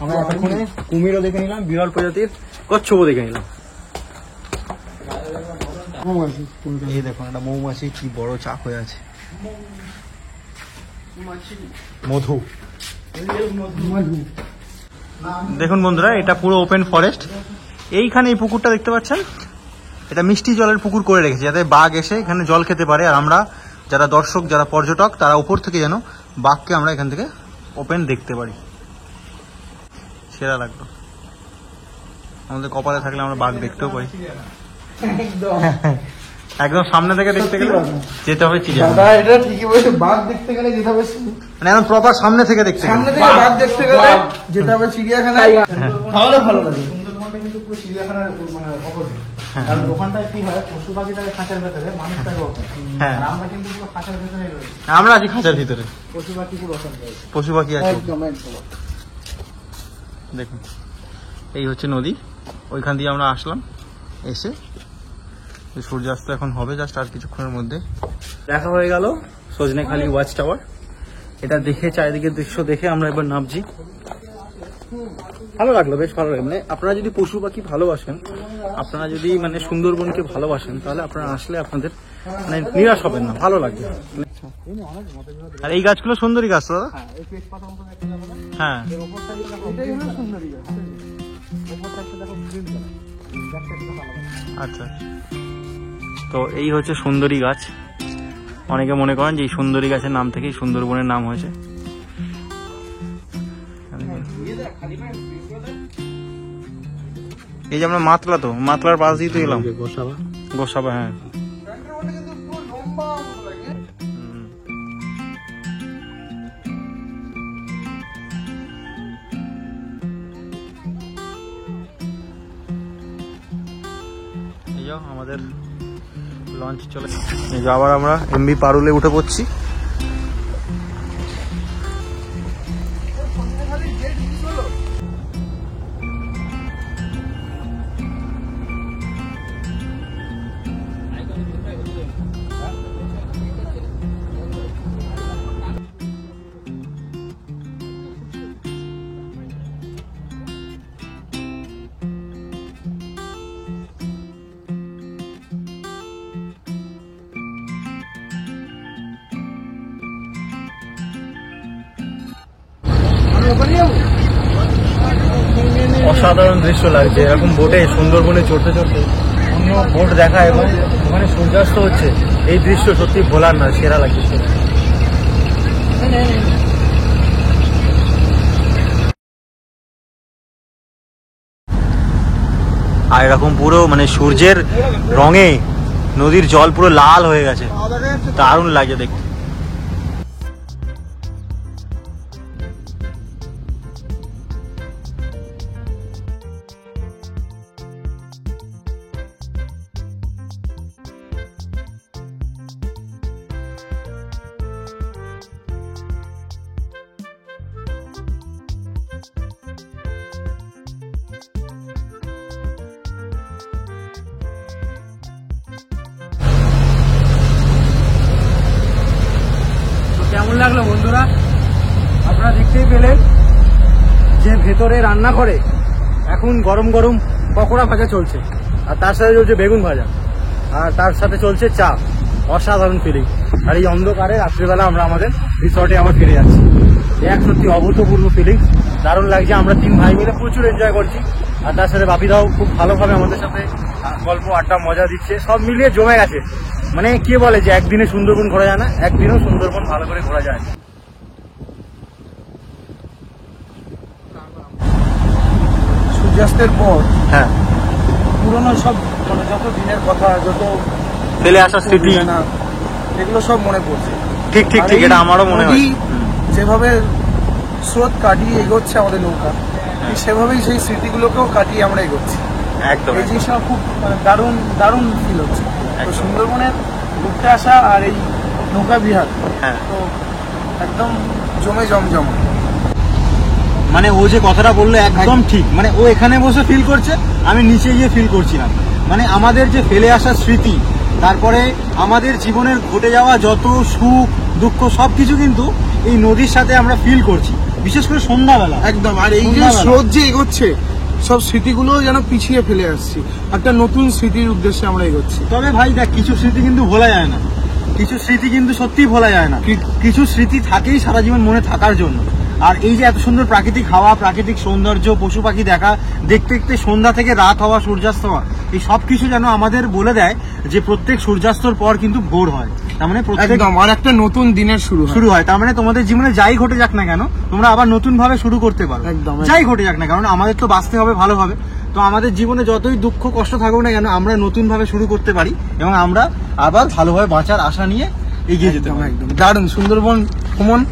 আমরা এতক্ষণে কুমিরও দেখে নিলাম, বিরল প্রজাতির কচ্ছপও দেখে নিলাম। এই দেখুন একটা মৌমাছি কি বড় চাক হয়ে আছে, মধু। দেখুন বন্ধুরা, এটা পুরো ওপেন ফরেস্ট। এইখানে এই পুকুরটা দেখতে পাচ্ছেন, এটা মিষ্টি জলের পুকুর করে রেখেছে যাতে বাঘ এসে এখানে জল খেতে পারে। আর আমরা যারা দর্শক, যারা পর্যটক, তারা উপর থেকে যেন বাঘকে আমরা এখান থেকে ওপেন দেখতে পারি। সেরা লাগলো, আমাদের কপালে থাকলে আমরা বাঘ দেখতেও পাই। একদম সামনে থেকে দেখতে গেলে যেতে হবে চিড়িয়াখানা। এটা ঠিকই বলছে, বাঘ দেখতে গেলে যেতে হবে, মানে একদম প্রপার সামনে থেকে দেখতে সামনে থেকে বাঘ দেখতে গেলে যেতে হবে চিড়িয়াখানায়, তাহলে ভালো লাগে। সুন্দরবনটা কিন্তু পুরো চিড়িয়াখানার মানে অপোজিট। কারণ ওখানটায় কি হয়, পশু পাখিটাকে খাঁচার ভেতরে, মানুষটাকে ওপেন। হ্যাঁ, আমরা কিন্তু পুরো খাঁচার ভেতরে রয়েছি, আমরা আছি খাঁচার ভিতরে, পশু পাখি পুরো ওখানে রয়েছে। পশু পাখি আছে। একদম একদম। দেখুন এই হচ্ছে নদী, ওইখান দিয়ে আমরা আসলাম। এসে সূর্যাস্ত এখন হবে জাস্ট আর কিছুক্ষণের মধ্যে। দেখা হয়ে গেল সজনেখালি ওয়াচ টাওয়ার। এটা দেখে, চারিদিকের দৃশ্য দেখে আমরা এবার নামছি। ভালো লাগলো, বেশ ভালো লাগলো। মানে আপনারা যদি পশু পাখি ভালোবাসেন, আপনারা যদি মানে সুন্দরবনকে ভালোবাসেন, তাহলে আপনারা আসলে আপনাদের মানে নিরাশ হবেন না, ভালো লাগবে। আর এই গাছগুলো সুন্দরী গাছ তো দাদা। হ্যাঁ, আচ্ছা। তো এই হচ্ছে সুন্দরী গাছ। অনেকে মনে করেন যে এই সুন্দরী গাছের নাম থেকেই সুন্দরবনের নাম হয়েছে। এই যে আমরা মাতলা, তো মাতলার পাশ দিয়ে তো এলাম গোসাবা। হ্যাঁ, আমাদের লঞ্চ চলে। আবার আমরা এমবি পারুলে উঠে পড়ছি। অসাধারণ দৃশ্য লাগছে, এরকম বোটে সুন্দরবনে চড়তে চড়তে অন্য বোট দেখা এবং ওখানে সূর্যাস্ত হচ্ছে, এই দৃশ্য সত্যি ভোলার না, সেরা লাগছে। আর এরকম পুরো মানে সূর্যের রঙে নদীর জল পুরো লাল হয়ে গেছে, দারুণ লাগে দেখতে। কেমন লাগলো বন্ধুরা? আপনারা দেখতেই পেলেন যে ভেতরে রান্নাঘরে এখন গরম গরম পকোড়া ভাজা চলছে, আর তার সাথে চলছে বেগুন ভাজা, আর তার সাথে চলছে চা। অসাধারণ ফিলিং। আর এই অন্ধকারে রাত্রিবেলা আমরা আমাদের রিসর্টে আবার ফিরে যাচ্ছি, এক সত্যি অভূতপূর্ব ফিলিং। দারুণ লাগছে। আমরা 3 ভাই মিলে প্রচুর এনজয় করছি, আর তার সাথে বাপিদাও খুব ভালোভাবে আমাদের সাথে গল্প আড্ডা মজা দিচ্ছে। সব মিলিয়ে জমে গেছে। মানে কে বলে যে একদিনে সুন্দরবন ঘোরা যায় না, একদিনেও সুন্দরবন ভালো করে ঘোরা যায়। সূর্যাস্তের পর হ্যাঁ, পুরোনো সব মানে যত দিনের কথা, যত ফেলে আসা স্মৃতি, না এগুলো সব মনে পড়ছে। ঠিক ঠিক আর ঠিক, এই এটা আমারও মনে হয়। নদী যেভাবে স্রোত কাটিয়ে এগোচ্ছে আমাদের নৌকা, ঠিক সেভাবেই সেই স্মৃতিগুলোকেও কাটিয়ে আমরা এগোচ্ছি। একদম এই জিনিসটা খুব মানে দারুণ দারুণ ফিল হচ্ছে। তো সুন্দরবনের ঘুরতে আসা আর এই নৌকা বিহার হ্যাঁ, তো একদম জমে জমজম। মানে ও যে কথাটা বললো একদম ঠিক। মানে ও এখানে বসে ফিল করছে, আমি নিচে গিয়ে ফিল করছিলাম। মানে আমাদের যে ফেলে আসা স্মৃতি, তারপরে আমাদের জীবনের ঘটে যাওয়া যত সুখ দুঃখ সবকিছু কিন্তু এই নদীর সাথে আমরা ফিল করছি, বিশেষ করে সন্ধ্যাবেলা। একদম। আর এই যে সন্ধ্যাবেলা। স্রোত যে এগোচ্ছে, সব স্মৃতিগুলো যেন পিছিয়ে ফেলে আসছি, একটা নতুন স্মৃতির উদ্দেশ্যে আমরা এগোচ্ছি। তবে ভাই দেখ, কিছু স্মৃতি কিন্তু ভোলা যায় না, কিছু স্মৃতি কিন্তু সত্যিই ভোলা যায় না। কিছু স্মৃতি থাকেই সারা জীবন মনে থাকার জন্য। আর এই যে এত সুন্দর প্রাকৃতিক হাওয়া, প্রাকৃতিক সৌন্দর্য, পশু পাখি দেখা, দেখতে দেখতে সন্ধ্যা থেকে রাত হওয়া, সূর্যাস্ত হওয়া, এই সব কিছু যেন আমাদের বলে দেয় যে প্রত্যেক সূর্যাস্তর পর কিন্তু ভোর হয়। তার মানে প্রত্যেক একদম, আর একটা নতুন দিনের শুরু হয়। তার মানে তোমাদের জীবনে যাই ঘটে যাক না কেন, তোমরা আবার নতুন ভাবে শুরু করতে পারো। একদম। যাই ঘটে যাক না, কারণ আমাদের তো বাঁচতে হবে ভালোভাবে। তো আমাদের জীবনে যতই দুঃখ কষ্ট থাকুক না কেন, আমরা নতুন ভাবে শুরু করতে পারি এবং আমরা আবার ভালোভাবে বাঁচার আশা নিয়ে এগিয়ে যেতে পারি। একদম দারুণ সুন্দরবন ভ্রমণ।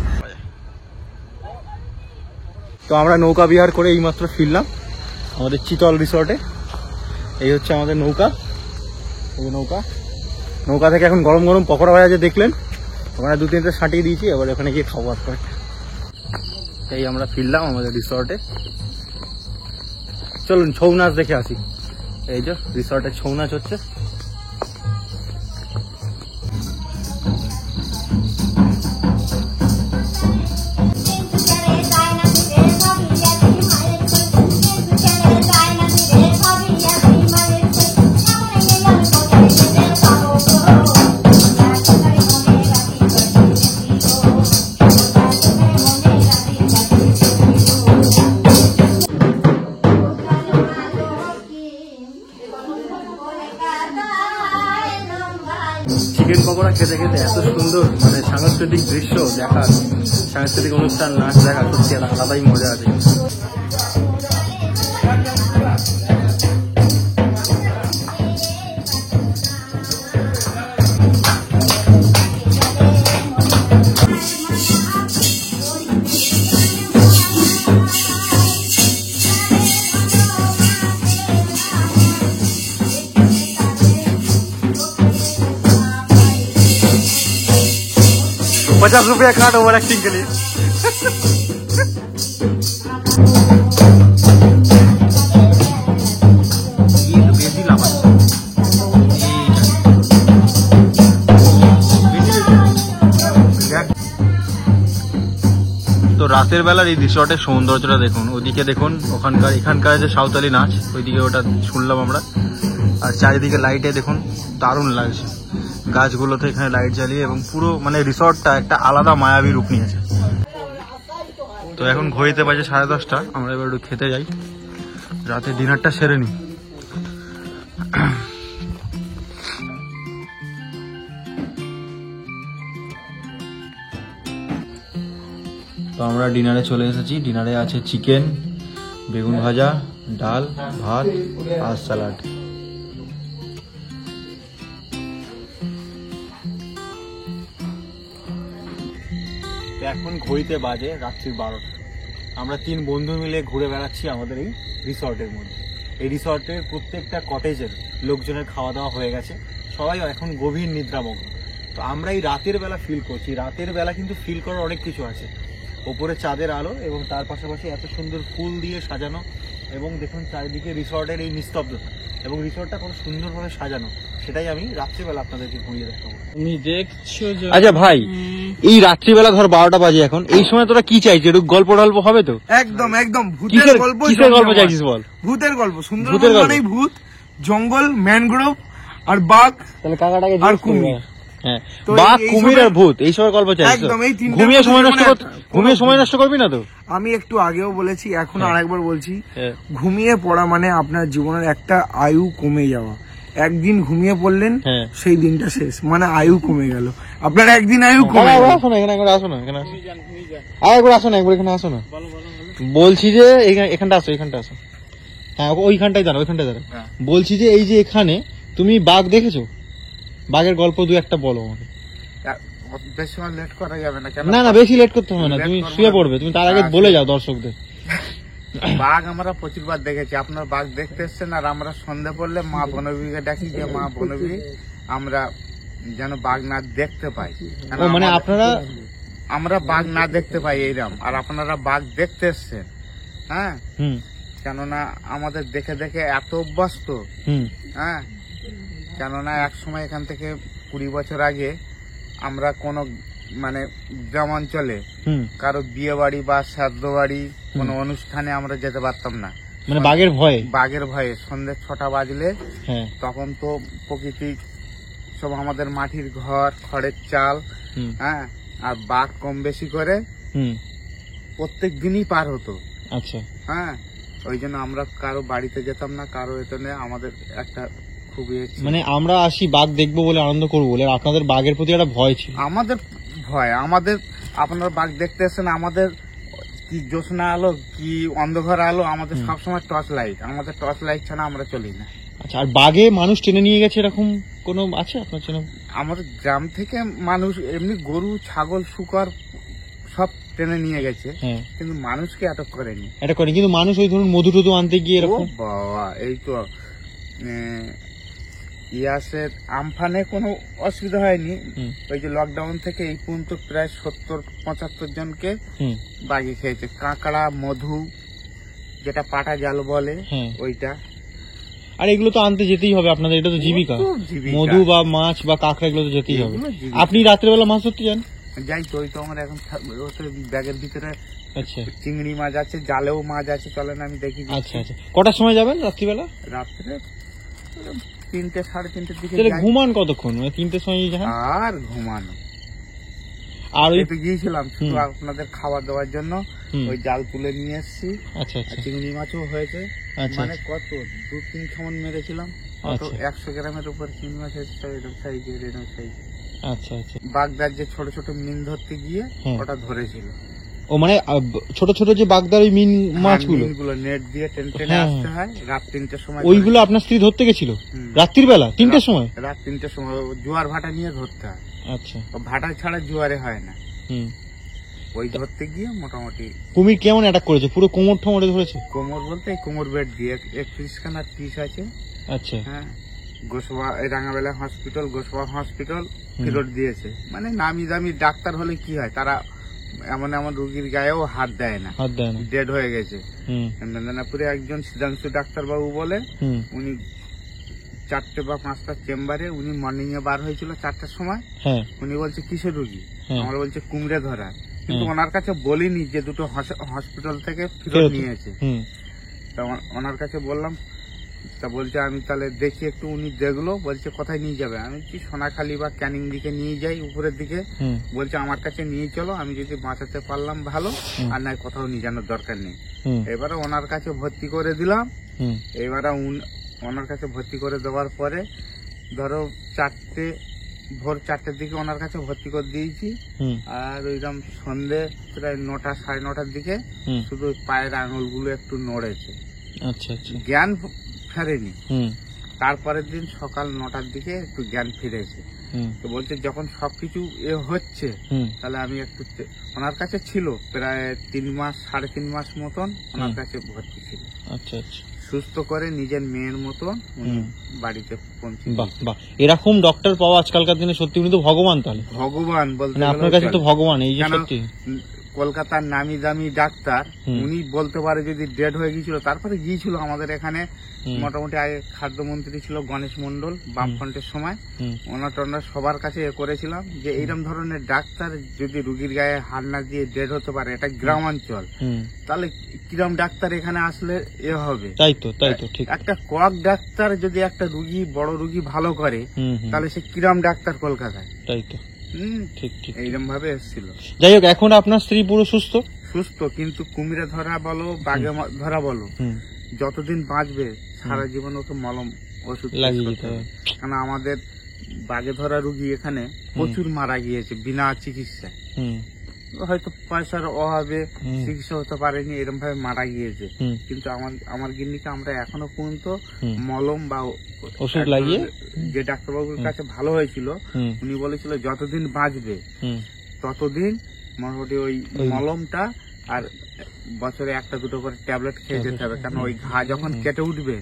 তো আমরা নৌকা বিহার করে এইমাত্র ফিরলাম আমাদের চিতল রিসর্টে। এই হচ্ছে আমাদের নৌকা, এই যে নৌকা থেকে এখন গরম গরম পকোড়া ভাজা যে দেখলেন, ওখানে 2-3টে ছাটিয়ে দিয়েছি, এবার ওখানে গিয়ে খাওয়া করে। এই আমরা ফিরলাম আমাদের রিসর্টে। চলুন ছৌ নাচ দেখে আসি। এই যে রিসর্টে ছৌ নাচ হচ্ছে। চিকেন পকোড়া খেতে খেতে এত সুন্দর মানে সাংস্কৃতিক দৃশ্য দেখা, সাংস্কৃতিক অনুষ্ঠান নাচ দেখা, সত্যি একটা আলাদাই মজা আছে। ₹50 काट ओवर एक्टिंग के लिए। তো রাতের বেলার এই রিসর্টের সৌন্দর্যটা দেখুন, ওদিকে দেখুন, এখানকার যে সাঁওতালি নাচ, ওইদিকে ওটা শুনলাম আমরা। আর চারিদিকে লাইটে দেখুন, দারুণ লাগছে। গাছগুলোতে এখানে লাইট জ্বালিয়ে এবং পুরো মানে রিসর্টটা একটা আলাদা মায়াবী রূপ নিয়েছে। তো এখন ঘড়িতে বাজে 10:30। আমরা এবার একটু খেতে যাই, রাতে ডিনারটা সেরে নিই। তো আমরা ডিনারে চলে এসেছি। ডিনারে আছে চিকেন, বেগুন ভাজা, ডাল, ভাত আর স্যালাড। এখন ঘড়িতে বাজে রাত্রি 12টা। আমরা 3 বন্ধু মিলে ঘুরে বেড়াচ্ছি আমাদের এই রিসর্টের মধ্যে। এই রিসর্টের প্রত্যেকটা কটেজের লোকজনের খাওয়া দাওয়া হয়ে গেছে, সবাই এখন গভীর নিদ্রামগ্ন। তো আমরা এই রাতের বেলা ফিল করছি। রাতের বেলা কিন্তু ফিল করার অনেক কিছু আছে। ওপরে চাঁদের আলো এবং তার পাশাপাশি এত সুন্দর ফুল দিয়ে সাজানো, এবং দেখুন চারিদিকে রিসর্টের এই নিস্তব্ধতা, এবং রিসর্টটা কত সুন্দরভাবে সাজানো, সেটাই আমি রাত্রিবেলা আপনাদেরকে ঘুরিয়ে দেখাবো। তুমি দেখছো আচ্ছা ভাই, এই রাত্রিবেলা ধর 12টা বাজে এখন, এই সময় তোরা কি চাইছিস? একটু গল্প টল্প হবে তো? একদম একদম ভূতের কিসের গল্প। কিসের গল্প চাইছিস বল? ভূতের গল্প। ভূতের সুন্দরবন গল্প। মানেই ভূত, জঙ্গল, ম্যানগ্রোভ আর বাঘ তাহলে কাকাটাকে আর কুমির। হ্যাঁ, তো বাঘ, এই কুমির আর ভূত এইসবের গল্প চাই। একদম, এই তিনটার ঘুমিয়ে সময় মধ্যে নষ্ট মানে ঘুমিয়ে সময় নষ্ট করবি না তো? আমি একটু আগেও বলেছি, এখন আরেকবার বলছি, হ্যাঁ। ঘুমিয়ে পড়া মানে আপনার জীবনের একটা আয়ু কমে যাওয়া। একদিন ঘুমিয়ে পড়লেন, হ্যাঁ। সেই দিনটা শেষ, মানে আয়ু কমে গেল আপনার, একদিন আয়ু কমে গেল। আসো না, এখানে একবার আসো না, এখানে আসো। একবার আসো না, একবার এখানে আসো না। বলছি যে এখানটা আসো, এখানটা আসো। হ্যাঁ, ওইখানটাই দাঁড়া, ওইখানটাই দাঁড়া। বলছি যে এই যে এখানে তুমি বাঘ দেখেছো? বাঘের গল্প দু একটা বলো আমাকে। বেশি সময় লেট করা যাবে না কেন? না না, বেশি লেট করতে হবে না, Late তুমি করবো শুয়ে না। পড়বে, তুমি তার আগে বলে যাও দর্শকদের। বাঘ আমরা প্রচুরবার দেখেছি, আপনার বাঘ দেখতে এসছেন, আর আমরা সন্ধে পড়লে মা বনবিকে ডাকি যে মা বনবি আমরা যেন বাঘ না দেখতে পাই। ও মানে আপনারা আমরা বাঘ না দেখতে পাই এইরকম, আর আপনারা বাঘ দেখতে এসছেন। হ্যাঁ, হুম কেননা আমাদের দেখে দেখে এত অভ্যস্ত। হুম হ্যাঁ, কেননা এক সময় এখান থেকে 20 বছর আগে আমরা কোনো মানে গ্রাম অঞ্চলে হুম কারো বিয়ে বাড়ি বা শ্রাদ্ধ বাড়ি কোনো অনুষ্ঠানে আমরা যেতে পারতাম না, মানে বাঘের ভয়ে। বাঘের ভয়ে। সন্ধ্যে 6টা বাজলে হ্যাঁ। তখন তো প্রকৃতি সব আমাদের মাটির ঘর, খড়ের চাল, হুম হ্যাঁ, আর বাঘ কম বেশি করে হুম প্রত্যেক দিনই পার হতো। আচ্ছা। হ্যাঁ, ওই জন্য আমরা কারো বাড়িতে যেতাম না, কারো এখানে আমাদের একটা খুব মানে আমরা আসি বাঘ দেখবো বলে, আনন্দ করবো বলে, আর আপনাদের বাঘের প্রতি একটা ভয় ছিল। আমাদের ভয়, আমাদের আপনারা বাঘ দেখতে এসেছেন, আমাদের কি জ্যোৎস্না আলো কি অন্ধকার আলো, আমাদের সবসময় টর্চ লাইট, আমাদের টর্চ লাইট ছাড়া আমরা চলি না। আচ্ছা, আর বাঘে মানুষ টেনে নিয়ে গেছে এরকম কোনো আছে আপনার চেনা? আমাদের গ্রাম থেকে মানুষ এমনি গরু, ছাগল, শুকর সব টেনে নিয়ে গেছে, হ্যাঁ, কিন্তু মানুষকে আটক করেনি। এটা করে, কিন্তু মানুষ ওই ধরুন মধু টধু আনতে গিয়ে ও এরকম। বাবা, এই তো ইয়াসের আমফানে কোনো অসুবিধা হয়নি। হুম ওই যে লকডাউন থেকে এই পর্যন্ত প্রায় 70-75 জনকে হুম বাঘে খেয়েছে। কাঁকড়া, মধু, যেটা পাটা জাল বলে, হ্যাঁ। ওইটা। আর এগুলো তো আনতে যেতেই হবে আপনাদের, এটা তো জীবিকা। ও তো জীবিকা। মধু বা মাছ বা কাঁকড়া এগুলো তো যেতেই হবে। এগুলো জীবিকা। আপনি রাত্রেবেলা মাছ ধরতে যান? যাই তো, ওই তো আমার এখন ব্যাগের ভিতরে আচ্ছা চিংড়ি মাছ আছে, জালেও মাছ আছে, চলেন আমি দেখি দিচ্ছি। আচ্ছা আচ্ছা, কটার সময় যাবেন রাত্রিবেলা? রাত্রে 3টে, 3:30 দিকে তাহলে যাই। ঘুমান কতক্ষণ? মানে 3টের সময় যান? আর ঘুমানো। আর ওই একটু গিয়েছিলাম শুধু আপনাদের খাবার দেওয়ার জন্য, হুম। ওই জাল তুলে নিয়ে এসেছি। আচ্ছা আর আচ্ছা চিংড়ি মাছও হয়েছে, আচ্ছা, মানে কত 2-3 খামন মেরেছিলাম, কত আচ্ছা। 100 গ্রামের উপর চিংড়ি মাছ এসেছে, এরকম সাইজের, এরকম সাইজের। আচ্ছা আচ্ছা। বাগদার যে ছোট ছোট মিন ধরতে গিয়ে হ্যাঁ। ওটা ধরেছিল। ও মানে ছোট ছোট যে বাগদার ওই মিন মাছগুলো, মিনগুলো নেট দিয়ে টেনে টেনে হ্যাঁ, আসতে হয়, রাত 3টের সময় ওইগুলো আপনার স্ত্রী ধরতে গেছিল হুম। রাত্রির বেলা 3টের সময়? রাত 3টের সময় জোয়ার ভাটা নিয়ে ধরতে হয়, আচ্ছা। ও ভাটা ছাড়া জোয়ারে হয় না। হুম। ওই ধরতে গিয়ে মোটামুটি কুমির কেমন অ্যাটাক করেছে? পুরো কোমর ঠোমরে ধরেছে? কোমর বলতে এই কোমর বেড দিয়ে 31 খানা টিস আছে। আচ্ছা। হ্যাঁ, গোসবা এই রাঙাবেলা হসপিটাল, গোসবা হসপিটাল ফেরত দিয়েছে। মানে নামি দামি ডাক্তার হলে কি হয়, তারা এমন এমন রুগীর গায়েও হাত দেয় না, হাত দেয় না। ডেড হয়ে গেছে। হুম মেদিনীপুরে একজন সিদ্ধাংশু ডাক্তারবাবু বলে, হুম উনি 4টে বা 5টা চেম্বারে, উনি মর্নিং এ বার হয়েছিল 4টার সময়। হ্যাঁ উনি বলছে কিসের রুগী, হ্যাঁ। আমরা বলছে কুমড়ে ধরা, কিন্তু হ্যাঁ। ওনার কাছে বলিনি যে দুটো হসপিটাল থেকে ফেরত ফেরত। নিয়েছে। হুম তা ওনার কাছে বললাম, তা বলছে আমি তাহলে দেখি একটু। উনি দেখলো, বলছে কোথায় নিয়ে যাবে, আমি কি সোনাখালী বা ক্যানিং দিকে নিয়ে যাই উপরের দিকে। হুম বলছে আমার কাছে নিয়ে চলো, আমি যদি বাঁচাতে পারলাম ভালো, আর নাই কোথাও নিয়ে যাওয়ার দরকার নেই। হুম এবারে ওনার কাছে ভর্তি করে দিলাম। হুম এবারে ওনার কাছে ভর্তি করে দেওয়ার পরে ধরো ভোর 4টের দিকে ওনার কাছে ভর্তি করে দিয়েছি। হুম আর ওইরকম সন্ধে প্রায় 9টা, 9:30টার দিকে হুম শুধু ওই পায়ের আঙুলগুলো একটু নড়েছে, আচ্ছা আচ্ছা। জ্ঞান ফেরেনি। হুম তারপরের দিন সকাল 9টার দিকে একটু জ্ঞান ফিরেছে। হুম তো বলছে যখন সবকিছু হচ্ছে, হুম তাহলে আমি একটু ওনার কাছে ছিল প্রায় 3 মাস, 3.5 মাস মতন ওনার কাছে ভর্তি ছিল। আচ্ছা আচ্ছা। সুস্থ করে নিজের মেয়ের মতন উনি হুম। বাড়িতে পৌঁছে বাহ দিয়েছে। বাহ, এরকম ডক্টর পাওয়া আজকালকার দিনে সত্যি উনি তো ভগবান। তাহলে ভগবান বলতে মানে গেলেও আপনার কাছে তো চলে। ভগবান, এই যে কেন সত্যি। কলকাতার নামি দামি ডাক্তার, উনি বলতে পারে যদি ডেড হয়ে গিয়েছিল। তারপরে গিয়েছিল আমাদের এখানে মোটামুটি আগে খাদ্যমন্ত্রী ছিল গণেশ মন্ডল বামফ্রন্টের সময়, ওনার টনার সবার কাছে এ করেছিলাম যে এইরকম ধরনের ডাক্তার যদি রুগীর গায়ে হাত না দিয়ে ডেড হতে পারে, এটা গ্রামাঞ্চল, তাহলে কিরম ডাক্তার এখানে আসলে এ হবে। তাই তো ঠিক। একটা কক ডাক্তার যদি একটা রুগী বড় রুগী ভালো করে, তাহলে সে কিরম ডাক্তার কলকাতায়। তাই তো ঠিক। এইরকম ভাবে এসেছিল। যাই হোক, এখন আপনার স্ত্রী পুরো সুস্থ, কিন্তু কুমিরে ধরা বলো বাঘে ধরা বলো, যতদিন বাঁচবে সারা জীবন ওকে মলম ওষুধ লাগিয়ে দিতে হবে। কারণ আমাদের বাঘে ধরা রুগী এখানে প্রচুর মারা গিয়েছে বিনা চিকিৎসায়, হয়তো পয়সার অভাবে চিকিৎসা হতে পারেনি, এরকম ভাবে মারা গিয়েছে। কিন্তু আমার গিন্নিকে আমরা এখনো পর্যন্ত মলম বা ওষুধ লাগিয়ে, যে ডাক্তারবাবুর কাছে ভালো হয়েছিল উনি বলেছিল যতদিন বাঁচবে ততদিন মোটামুটি ওই মলমটা আর বছরে 1-2 করে ট্যাবলেট খেয়ে যেতে হবে। কারণ ওই ঘা যখন কেটে উঠবে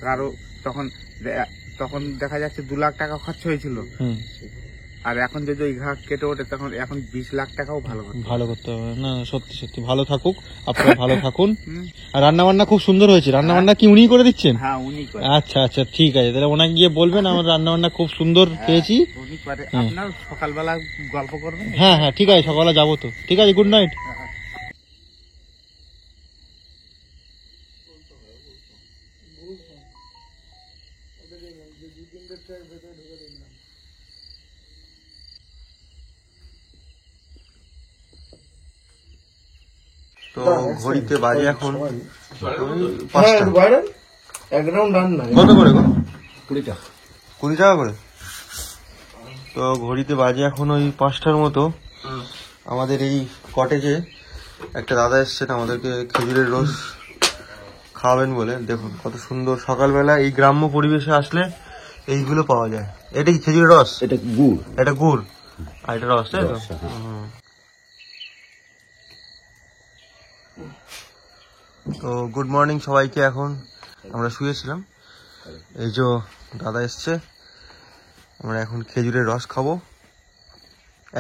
কারো তখন দেখা যাচ্ছে 2 লাখ টাকা খরচ হয়েছিল, আর এখন যদি ওই ঘা কেটে ওঠে তখন এখন 20 লাখ টাকাও ভালো করতে হবে। না সত্যি ভালো থাকুক, আপনারা ভালো থাকুন। আর রান্না বান্না খুব সুন্দর হয়েছে। রান্না বান্না কি উনি করে দিচ্ছেন? হ্যাঁ উনি করে। আচ্ছা ঠিক আছে, তাহলে ওনাকে গিয়ে বলবেন আমার রান্না বান্না খুব সুন্দর খেয়েছি। উনি করে। আপনার সকালবেলা গল্প করবেন? হ্যাঁ ঠিক আছে, সকালে যাবো তো। ঠিক আছে, গুড নাইট। তো ঘড়িতে বাজে এখন 5টা। কত করে গো? 20 টাকা করে। তো ঘড়িতে বাজে এখন ওই 5টার মতো। আমাদের এই কটেজে একটা দাদা এসছেন আমাদেরকে খেজুরের রস খাওয়াবেন বলে। দেখুন কত সুন্দর, সকালবেলা এই গ্রাম্য পরিবেশে আসলে এইগুলো পাওয়া যায়। এটা কি খেজুরের রস? এটা গুড় আর এটা রস, তাই তো? তো গুড মর্নিং সবাইকে। এখন আমরা শুয়েছিলাম, এই যে দাদা এসছে, আমরা এখন খেজুরের রস খাবো।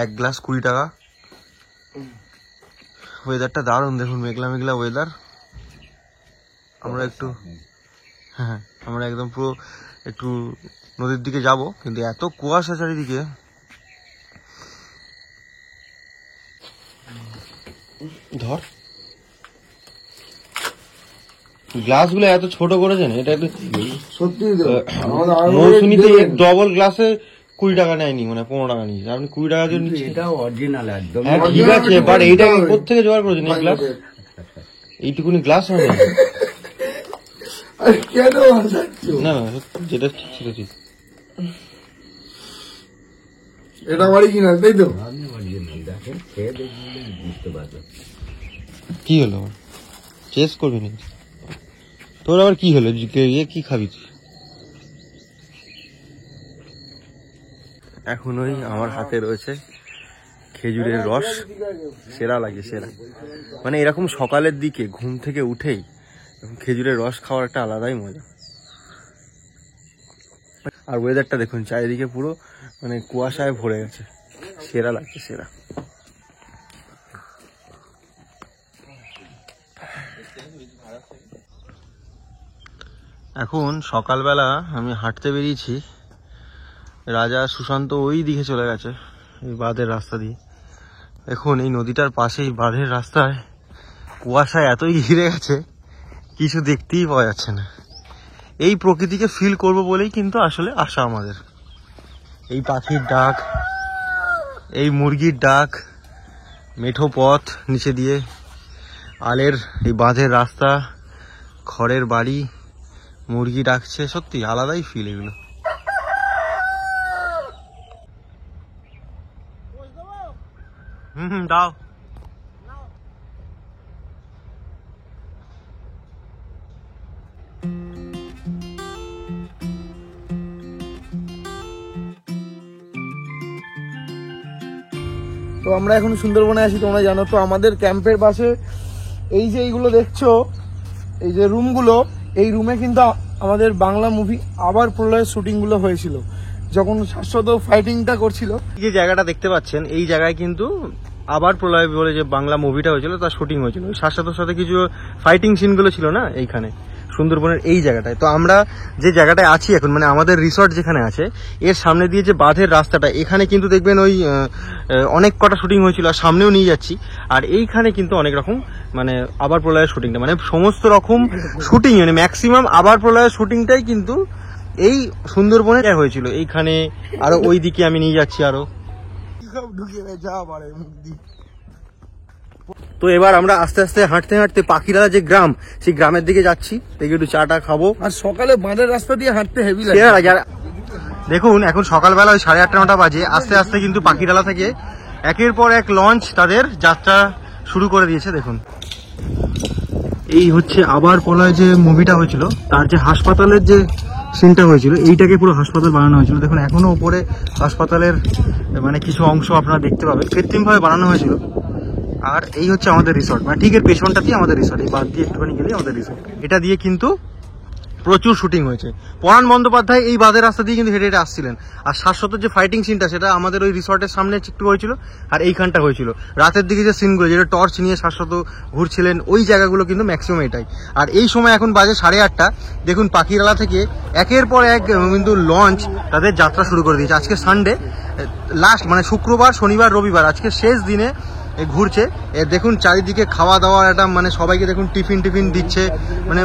1 গ্লাস 20 টাকা। ওয়েদারটা দারুণ, দেখুন মেঘলা মেঘলা ওয়েদার। আমরা একদম পুরো একটু নদীর দিকে যাব, কিন্তু এত কুয়াশা চারিদিকে। ধর গ্লাসগুলো এত ছোট করেছেন, এটা সত্যি মৌসুমীতে ডবল গ্লাসে 20 টাকা নেয়নি, মানে 15 টাকা নিয়েছে। আপনি 20 টাকা জন্য হ্যাঁ ঠিক আছে, বাট এইটা কোথেকে জোগাড় করেছেন এই গ্লাস? এইটুকুনি গ্লাস হয় না, যেটা ঠিক ঠিক। এটা অরিজিনাল, তাই তো? কি হলো চেস করবি না তোর? আবার কি হলো? কি খাবি? এখন ওই আমার হাতে রয়েছে খেজুরের রস। সেরা লাগে, সেরা। মানে এরকম সকালের দিকে ঘুম থেকে উঠেই খেজুরের রস খাওয়ার একটা আলাদাই মজা। আর ওয়েদারটা দেখুন, চারিদিকে পুরো মানে কুয়াশায় ভরে গেছে। সেরা লাগছে, সেরা। এখন সকালবেলা আমি হাঁটতে বেরিয়েছি, রাজা সুশান্ত ওই দিকে চলে গেছে এই বাঁধের রাস্তা দিয়ে। এখন এই নদীটার পাশেই বাঁধের রাস্তায় কুয়াশায় এতই ঘিরে গেছে কিছু দেখতেই পাওয়া যাচ্ছে না। এই প্রকৃতিকে ফিল করব বলেই কিন্তু আসলে আশা আমাদের। এই পাখির ডাক, এই মুরগির ডাক, মেঠো পথ নিচে দিয়ে, আলের এই বাঁধের রাস্তা, খড়ের বাড়ি, মুরগি ডাকছে, সত্যি আলাদাই ফিল এগুলো। দাও। তো আমরা এখন সুন্দরবনে আছি, তোমরা জানো তো। আমাদের ক্যাম্পের পাশে এই যে এইগুলো দেখছো, এই যে রুমগুলো, এই রুমে কিন্তু আমাদের বাংলা মুভি আবার প্রলয়ের শুটিং গুলো হয়েছিল, যখন শাশ্বত ফাইটিংটা করছিল। যে জায়গাটা দেখতে পাচ্ছেন, এই জায়গায় কিন্তু আবার প্রলয় বলে যে বাংলা মুভিটা হয়েছিল তার শুটিং হয়েছিল, ওই শাশ্বতর সাথে কিছু ফাইটিং সিনগুলো ছিল না এইখানে সুন্দরবনের এই জায়গাটায়। তো আমরা যে জায়গাটায় আছি এখন, মানে আমাদের রিসর্ট যেখানে আছে এর সামনে দিয়ে যে বাঁধের রাস্তাটা, এখানে কিন্তু দেখবেন ওই অনেক কটা শুটিং হয়েছিল, আর সামনেও নিয়ে যাচ্ছি। আর এইখানে কিন্তু অনেক রকম মানে আবার প্রলয়ের শুটিংটা, মানে সমস্ত রকম শুটিং, মানে ম্যাক্সিমাম আবার প্রলয়ের শুটিংটাই কিন্তু এই সুন্দরবনে হয়েছিল। এইখানে আরো ওই দিকে আমি নিয়ে যাচ্ছি আরো। তো এবার আমরা আস্তে আস্তে হাঁটতে হাঁটতে পাখিরালা যে গ্রাম, সেই গ্রামের দিকে যাচ্ছি। দেখি একটু চাটা খাবো। আর সকালে বাঁধের রাস্তা দিয়ে হাঁটতে হেভি লাগে। সেরা লাগে। আর দেখুন এখন সকালবেলা ওই 8:30-9টা বাজে, আস্তে আস্তে কিন্তু পাখিরালা থেকে একের পর এক লঞ্চ তাদের যাত্রা শুরু করে দিয়েছে। দেখুন এই হচ্ছে আবার প্রলয় যে মুভিটা হয়েছিল তার যে হাসপাতালের যে সিনটা হয়েছিল, এইটাকে পুরো হাসপাতাল বানানো হয়েছিল। দেখুন এখনো উপরে হাসপাতালের মানে কিছু অংশ আপনারা দেখতে পাবেন, কৃত্রিমভাবে বানানো হয়েছিল। আর এই হচ্ছে আমাদের রিসর্ট, মানে ঠিক এর পেছনটাতেই আমাদের রিসর্ট, এই বাদ দিয়ে একটুখানি গেলেই আমাদের রিসর্ট। এটা দিয়ে কিন্তু প্রচুর শুটিং হয়েছে। পরাণ বন্দ্যোপাধ্যায় এই বাঁধের রাস্তা দিয়ে কিন্তু হেঁটে হেঁটে আসছিলেন। আর শাশ্বত যে ফাইটিং সিনটা সেটা আমাদের ওই রিসর্টের সামনে একটু হয়েছিল, আর এইখানটা হয়েছিল। রাতের দিকে যে সিনগুলো, যেটা টর্চ নিয়ে শাশ্বত ঘুরছিলেন, ওই জায়গাগুলো কিন্তু ম্যাক্সিমাম এটাই। আর এই সময় এখন বাজে 8:30। দেখুন পাখিরালা থেকে একের পর এক কিন্তু লঞ্চ তাদের যাত্রা শুরু করে দিয়েছে। আজকে সানডে লাস্ট, মানে শুক্রবার, শনিবার, রবিবার, আজকে শেষ দিনে ঘুরছে। দেখুন চারিদিকে খাওয়া দাওয়ার একটা, মানে সবাইকে দেখুন টিফিন দিচ্ছে, মানে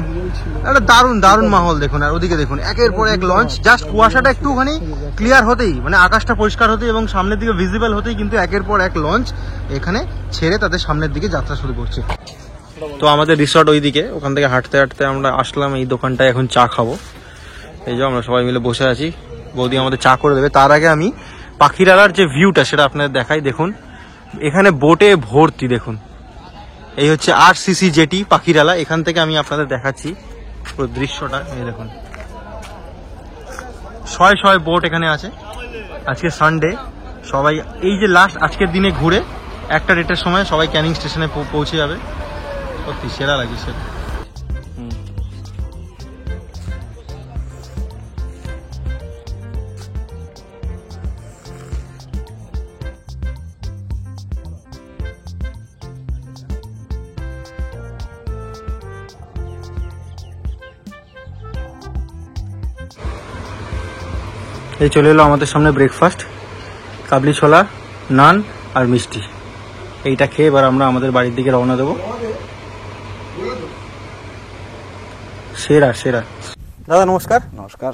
একটা দারুণ মাহল। দেখুন আর ওদিকে দেখুন একের পর এক লঞ্চ, জাস্ট কুয়াশাটা একটুখানি ক্লিয়ার হতেই, মানে আকাশটা পরিষ্কার হতেই এবং সামনের দিকে ভিজিবল হতেই কিন্তু একের পর এক লঞ্চ এখানে ছেড়ে তাদের সামনের দিকে যাত্রা শুরু করছে। তো আমাদের রিসর্ট ওই দিকে, ওখান থেকে হাঁটতে হাঁটতে আমরা আসলাম এই দোকানটায় এখন চা খাবো। এই যে আমরা সবাই মিলে বসে আছি, বৌদি আমাদের চা করে দেবে। তার আগে আমি পাখিরালার যে ভিউটা সেটা আপনাদের দেখাই। দেখুন এখানে বোটে ভর্তি, দেখুন এই হচ্ছে RCC জেটি পাখিরালা। এখান থেকে আমি আপনাদের দেখাচ্ছি পুরো দৃশ্যটা। এই দেখুন শয় বোট এখানে আছে। আজকে সানডে, সবাই এই যে লাস্ট আজকের দিনে ঘুরে 1:00 সময় সবাই ক্যানিং স্টেশনে পৌঁছে যাবে। সত্যি সেরা লাগে সেটা। এই চলে এলো আমাদের সামনে ব্রেকফাস্ট, কাবলি ছোলা, নান আর মিষ্টি। এইটা খেয়ে এবার আমরা আমাদের বাড়ির দিকে রওনা দেবো। সেরা। দাদা নমস্কার। নমস্কার।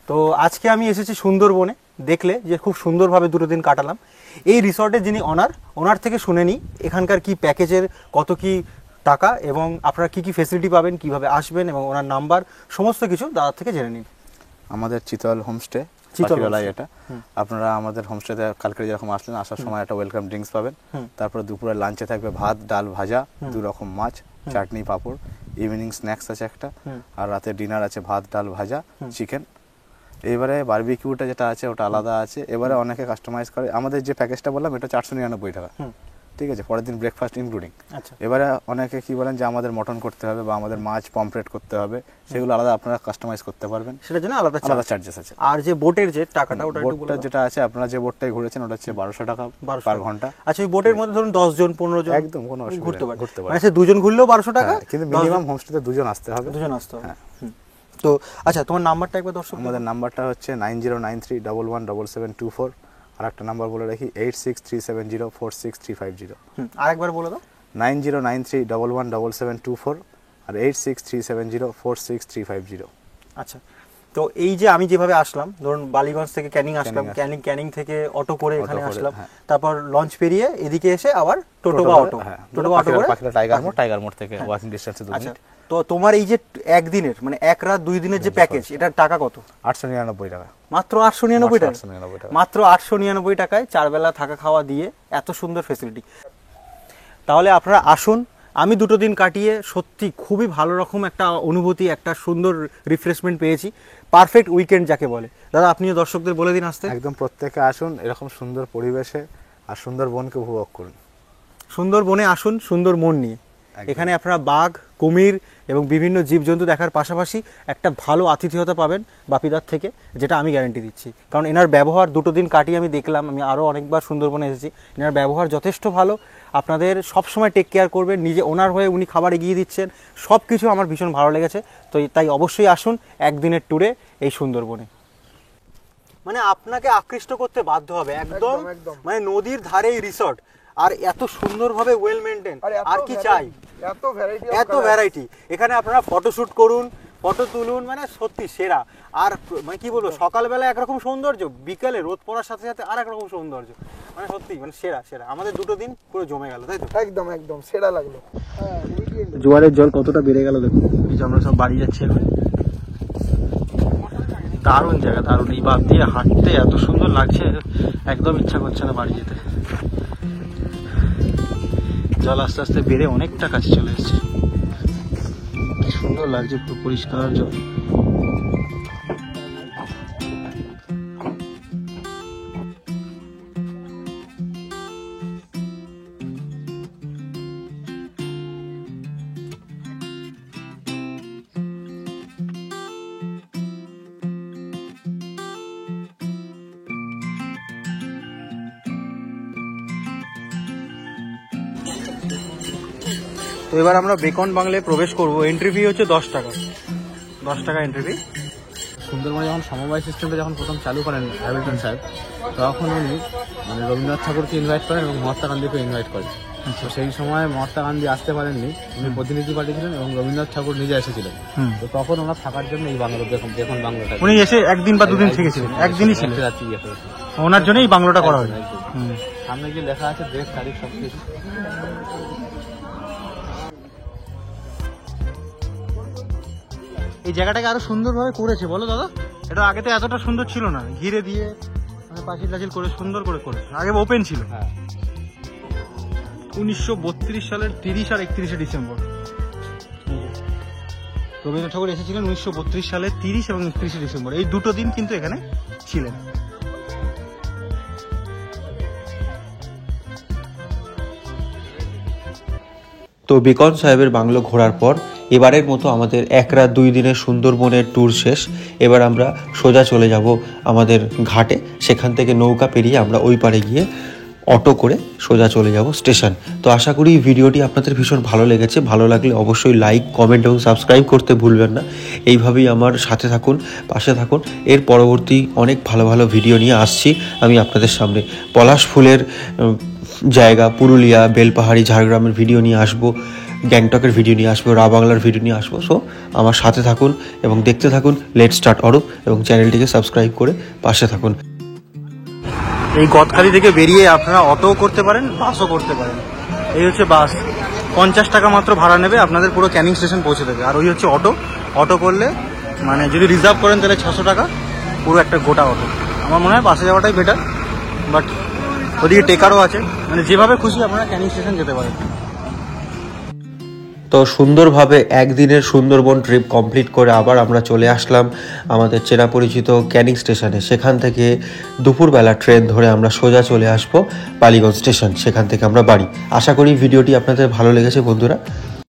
তো আজকে আমি এসেছি সুন্দরবনে। দেখলে যে খুব সুন্দরভাবে 2 দিন কাটালাম। এই রিসর্টের যিনি ওনার থেকে শুনে নিই এখানকার কি প্যাকেজের কত কি টাকা এবং আপনারা কি ফেসিলিটি পাবেন, কিভাবে আসবেন এবং ওনার নাম্বার, সমস্ত কিছু দাদার থেকে জেনে নিন। আমাদের চিতল হোমস্টে, পাখিরালায় এটা। আপনারা আমাদের হোমস্টেতে কালকে যেরকম আসলেন, আসার সময় একটা ওয়েলকাম ড্রিঙ্কস পাবেন। তারপরে দুপুরে লাঞ্চে থাকবে ভাত, ডাল, ভাজা, 2 রকম মাছ, চাটনি, পাঁপড়। ইভিনিং স্ন্যাক্স আছে একটা, আর রাতে ডিনার আছে ভাত, ডাল, ভাজা, চিকেন। এবারে বারবিকিউটা যেটা আছে ওটা আলাদা আছে। এবারে অনেকে কাস্টমাইজ করে। আমাদের যে প্যাকেজটা বললাম এটা 499 টাকা, ঠিক আছে, পরের দিন ব্রেকফাস্ট ইনক্লুডিং। এবারে অনেকে কি বলেন যে আমাদের মটন করতে হবে বা আমাদের মাছ পমফ্রেট করতে হবে, সেগুলো আলাদা আপনারা কাস্টমাইজ করতে পারবেন, সেটার জন্য আলাদা চার্জেস আছে। আর যে বোটের যে টাকাটা, ওটা বোটটা যেটা আছে, আপনারা যে বোটটাই ঘুরেছেন ওটা হচ্ছে 1200 টাকা পার ঘন্টা। আচ্ছা, ওই বোটের মধ্যে ধরুন 10 জন 15 জন একদম কোনো অসুবিধা ঘুরতে নেই, ঘুরতে পারে, মানে সে 2 জন ঘুরলেও 1200 টাকা, কিন্তু মিনিমাম হোমস্টেতে 2 জন আসতে হবে। 2 জন আসতে হবে। তো আচ্ছা, তোমার নাম্বারটা একবার দর্শক। আমাদের নাম্বারটা হচ্ছে 9093117724। আর একটা নাম্বার বলে রাখি 8637046350। আরেকবার বলে দাও। 9093117724 আর 8637046350। আচ্ছা, তো এই যে আমি যেভাবে আসলাম, ধরুন বালিগঞ্জ থেকে ক্যানিং আসলাম, ক্যানিং থেকে অটো করে এখানে আসলাম, তারপর লঞ্চ পেরিয়ে এদিকে এসে আবার টোটো বা অটো করে টাইগার মোড় থেকে ওয়াকিং ডিসটেন্সে 2 মিনিট। তো তোমার এই যে একদিনের মানে 1 রাত 2 দিনের যে প্যাকেজ, এটার টাকা কত? 899 টাকা। মাত্র 899 টাকা। মাত্র 899 টাকায় 4 বেলা থাকা খাওয়া দিয়ে এত সুন্দর ফেসিলিটি। তাহলে আপনারা আসুন। আমি 2 দিন কাটিয়ে সত্যি খুবই ভালো রকম একটা অনুভূতি, একটা সুন্দর রিফ্রেশমেন্ট পেয়েছি। পারফেক্ট উইকেন্ড যাকে বলে। দাদা আপনিও দর্শকদের বলে দিন আসতে। একদম প্রত্যেকে আসুন এরকম সুন্দর পরিবেশে, আর সুন্দরবনকে উপভোগ করুন। সুন্দরবনে আসুন সুন্দর মন নিয়ে। এখানে আপনারা বাঘ, কুমির এবং বিভিন্ন জীবজন্তু দেখার পাশাপাশি একটা ভালো আতিথেয়তা পাবেন বাপিদার থেকে, যেটা আমি গ্যারান্টি দিচ্ছি। কারণ এনার ব্যবহার 2 দিন কাটিয়ে আমি দেখলাম, আমি আরও অনেকবার সুন্দরবনে এসেছি, এনার ব্যবহার যথেষ্ট ভালো, আপনাদের সবসময় টেক কেয়ার করবেন, নিজে ওনার হয়ে উনি খাবার এগিয়ে দিচ্ছেন, সব কিছু আমার ভীষণ ভালো লেগেছে। তো তাই অবশ্যই আসুন একদিনের ট্যুরে এই সুন্দরবনে। মানে আপনাকে আকৃষ্ট করতে বাধ্য হবে একদম, মানে নদীর ধারে এই রিসর্ট, আর এত সুন্দরভাবে ওয়েল মেনটেন, আর কি চাই, এত ভ্যারাইটি। এখানে আপনারা ফটোশুট করুন, ফটো তুলুন, মানে সত্যি সেরা। আর মানে কি বলবো, সকালবেলা একরকম সৌন্দর্য, বিকালে রোদ পড়ার সাথে সাথে আর একরকম সৌন্দর্য, মানে সত্যি মানে সেরা সেরা। আমাদের 2 দিন পুরো জমে গেল, তাই তো? একদম একদম সেরা লাগলো। জোয়ারের জল কতটা বেড়ে গেল দেখুন। এই যে আমরা সব বাড়ি যাচ্ছি এখন। দারুণ জায়গা, দারুণ। এই বাদ দিয়ে হাঁটতে এত সুন্দর লাগছে, একদম ইচ্ছা করছে না বাড়ি যেতে। জল আস্তে আস্তে বেড়ে অনেকটা কাছে চলে এসেছে, কি সুন্দর লাগছে, পুরো পরিষ্কার জল। তো এবার আমরা বেকন বাংলায় প্রবেশ করব। এন্ট্রি ফি হচ্ছে 10 টাকা, 10 টাকা এন্ট্রি ফি। সুন্দরবনে যখন সমবায় সিস্টেমটা যখন প্রথম চালু করেন হ্যামিল্টন সাহেব, তখন উনি মানে রবীন্দ্রনাথ ঠাকুরকে ইনভাইট করেন এবং মহাত্মা গান্ধীকে ইনভাইট করেন। তো সেই সময় মহাত্মা গান্ধী আসতে পারেননি, উনি প্রতিনিধি পাঠিয়েছিলেন এবং রবীন্দ্রনাথ ঠাকুর নিজে এসেছিলেন। তো তখন ওনার থাকার জন্য এই বাংলো বেকন বাংলোটা, উনি এসে 1 দিন বা 2 দিন থেকেছিলেন, একদিনই ছিলেন, ওনার জন্যই এই বাংলোটা করা হয়েছে। সামনে যে লেখা আছে ডেট তারিখ সব কিছু। এই জায়গাটাকে আরো সুন্দরভাবে করেছে, বলো দাদা? এটা আগে তো এতটা সুন্দর ছিল না, ঘিরে দিয়ে মানে পাঁচিল টাচিল করে সুন্দর করে করেছে। আগে ওপেন ছিল। 1932 সালের 30 আর 31 ডিসেম্বর রবীন্দ্রনাথ ঠাকুর এসেছিলেন। 1932 সালের 30 এবং 31 ডিসেম্বর, এই 2 দিন কিন্তু এখানে ছিলেন। তো বেকন সাহেবের বাংলো ঘোরার পর এবারের মতো আমাদের 1 রাত 2 দিনের সুন্দরবনের ট্যুর শেষ। এবার আমরা সোজা চলে যাব আমাদের ঘাটে, সেখান থেকে নৌকা পেরিয়ে আমরা ওই পারে গিয়ে অটো করে সোজা চলে যাব স্টেশন। তো আশা করি ভিডিওটি আপনাদের ভীষণ ভালো লেগেছে। ভালো লাগলে অবশ্যই লাইক, কমেন্ট এবং সাবস্ক্রাইব করতে ভুলবেন না। এইভাবেই আমার সাথে থাকুন, পাশে থাকুন। এর পরবর্তী অনেক ভালো ভালো ভিডিও নিয়ে আসছি আমি আপনাদের সামনে। পলাশ ফুলের জায়গা পুরুলিয়া, বেলপাহাড়ি, ঝাড়গ্রামের ভিডিও নিয়ে আসবো, গ্যাংটকের ভিডিও নিয়ে আসবো, রা বাংলার ভিডিও নিয়ে আসবো। সো আমার সাথে থাকুন এবং দেখতে থাকুন লেটস স্টার্ট অরূপ, এবং চ্যানেলটিকে সাবস্ক্রাইব করে পাশে থাকুন। এই গদখালি থেকে বেরিয়ে আপনারা অটোও করতে পারেন, বাসও করতে পারেন। এই হচ্ছে বাস, 50 টাকা মাত্র ভাড়া নেবে, আপনাদের পুরো ক্যানিং স্টেশন পৌঁছে দেবে। আর ওই হচ্ছে অটো, অটো করলে মানে যদি রিজার্ভ করেন তাহলে 600 টাকা পুরো একটা গোটা অটো। আমার মনে হয় বাসে যাওয়াটাই বেটার, বাট ওদিকে টেকারও আছে, মানে যেভাবে খুশি আপনারা ক্যানিং স্টেশন যেতে পারেন। তো সুন্দরভাবে একদিনের সুন্দরবন ট্রিপ কমপ্লিট করে আবার আমরা চলে আসলাম আমাদের চেনা পরিচিত ক্যানিং স্টেশনে। সেখান থেকে দুপুরবেলা ট্রেন ধরে আমরা সোজা চলে আসবো বালিগঞ্জ স্টেশন, সেখান থেকে আমরা বাড়ি। আশা করি ভিডিওটি আপনাদের ভালো লেগেছে বন্ধুরা।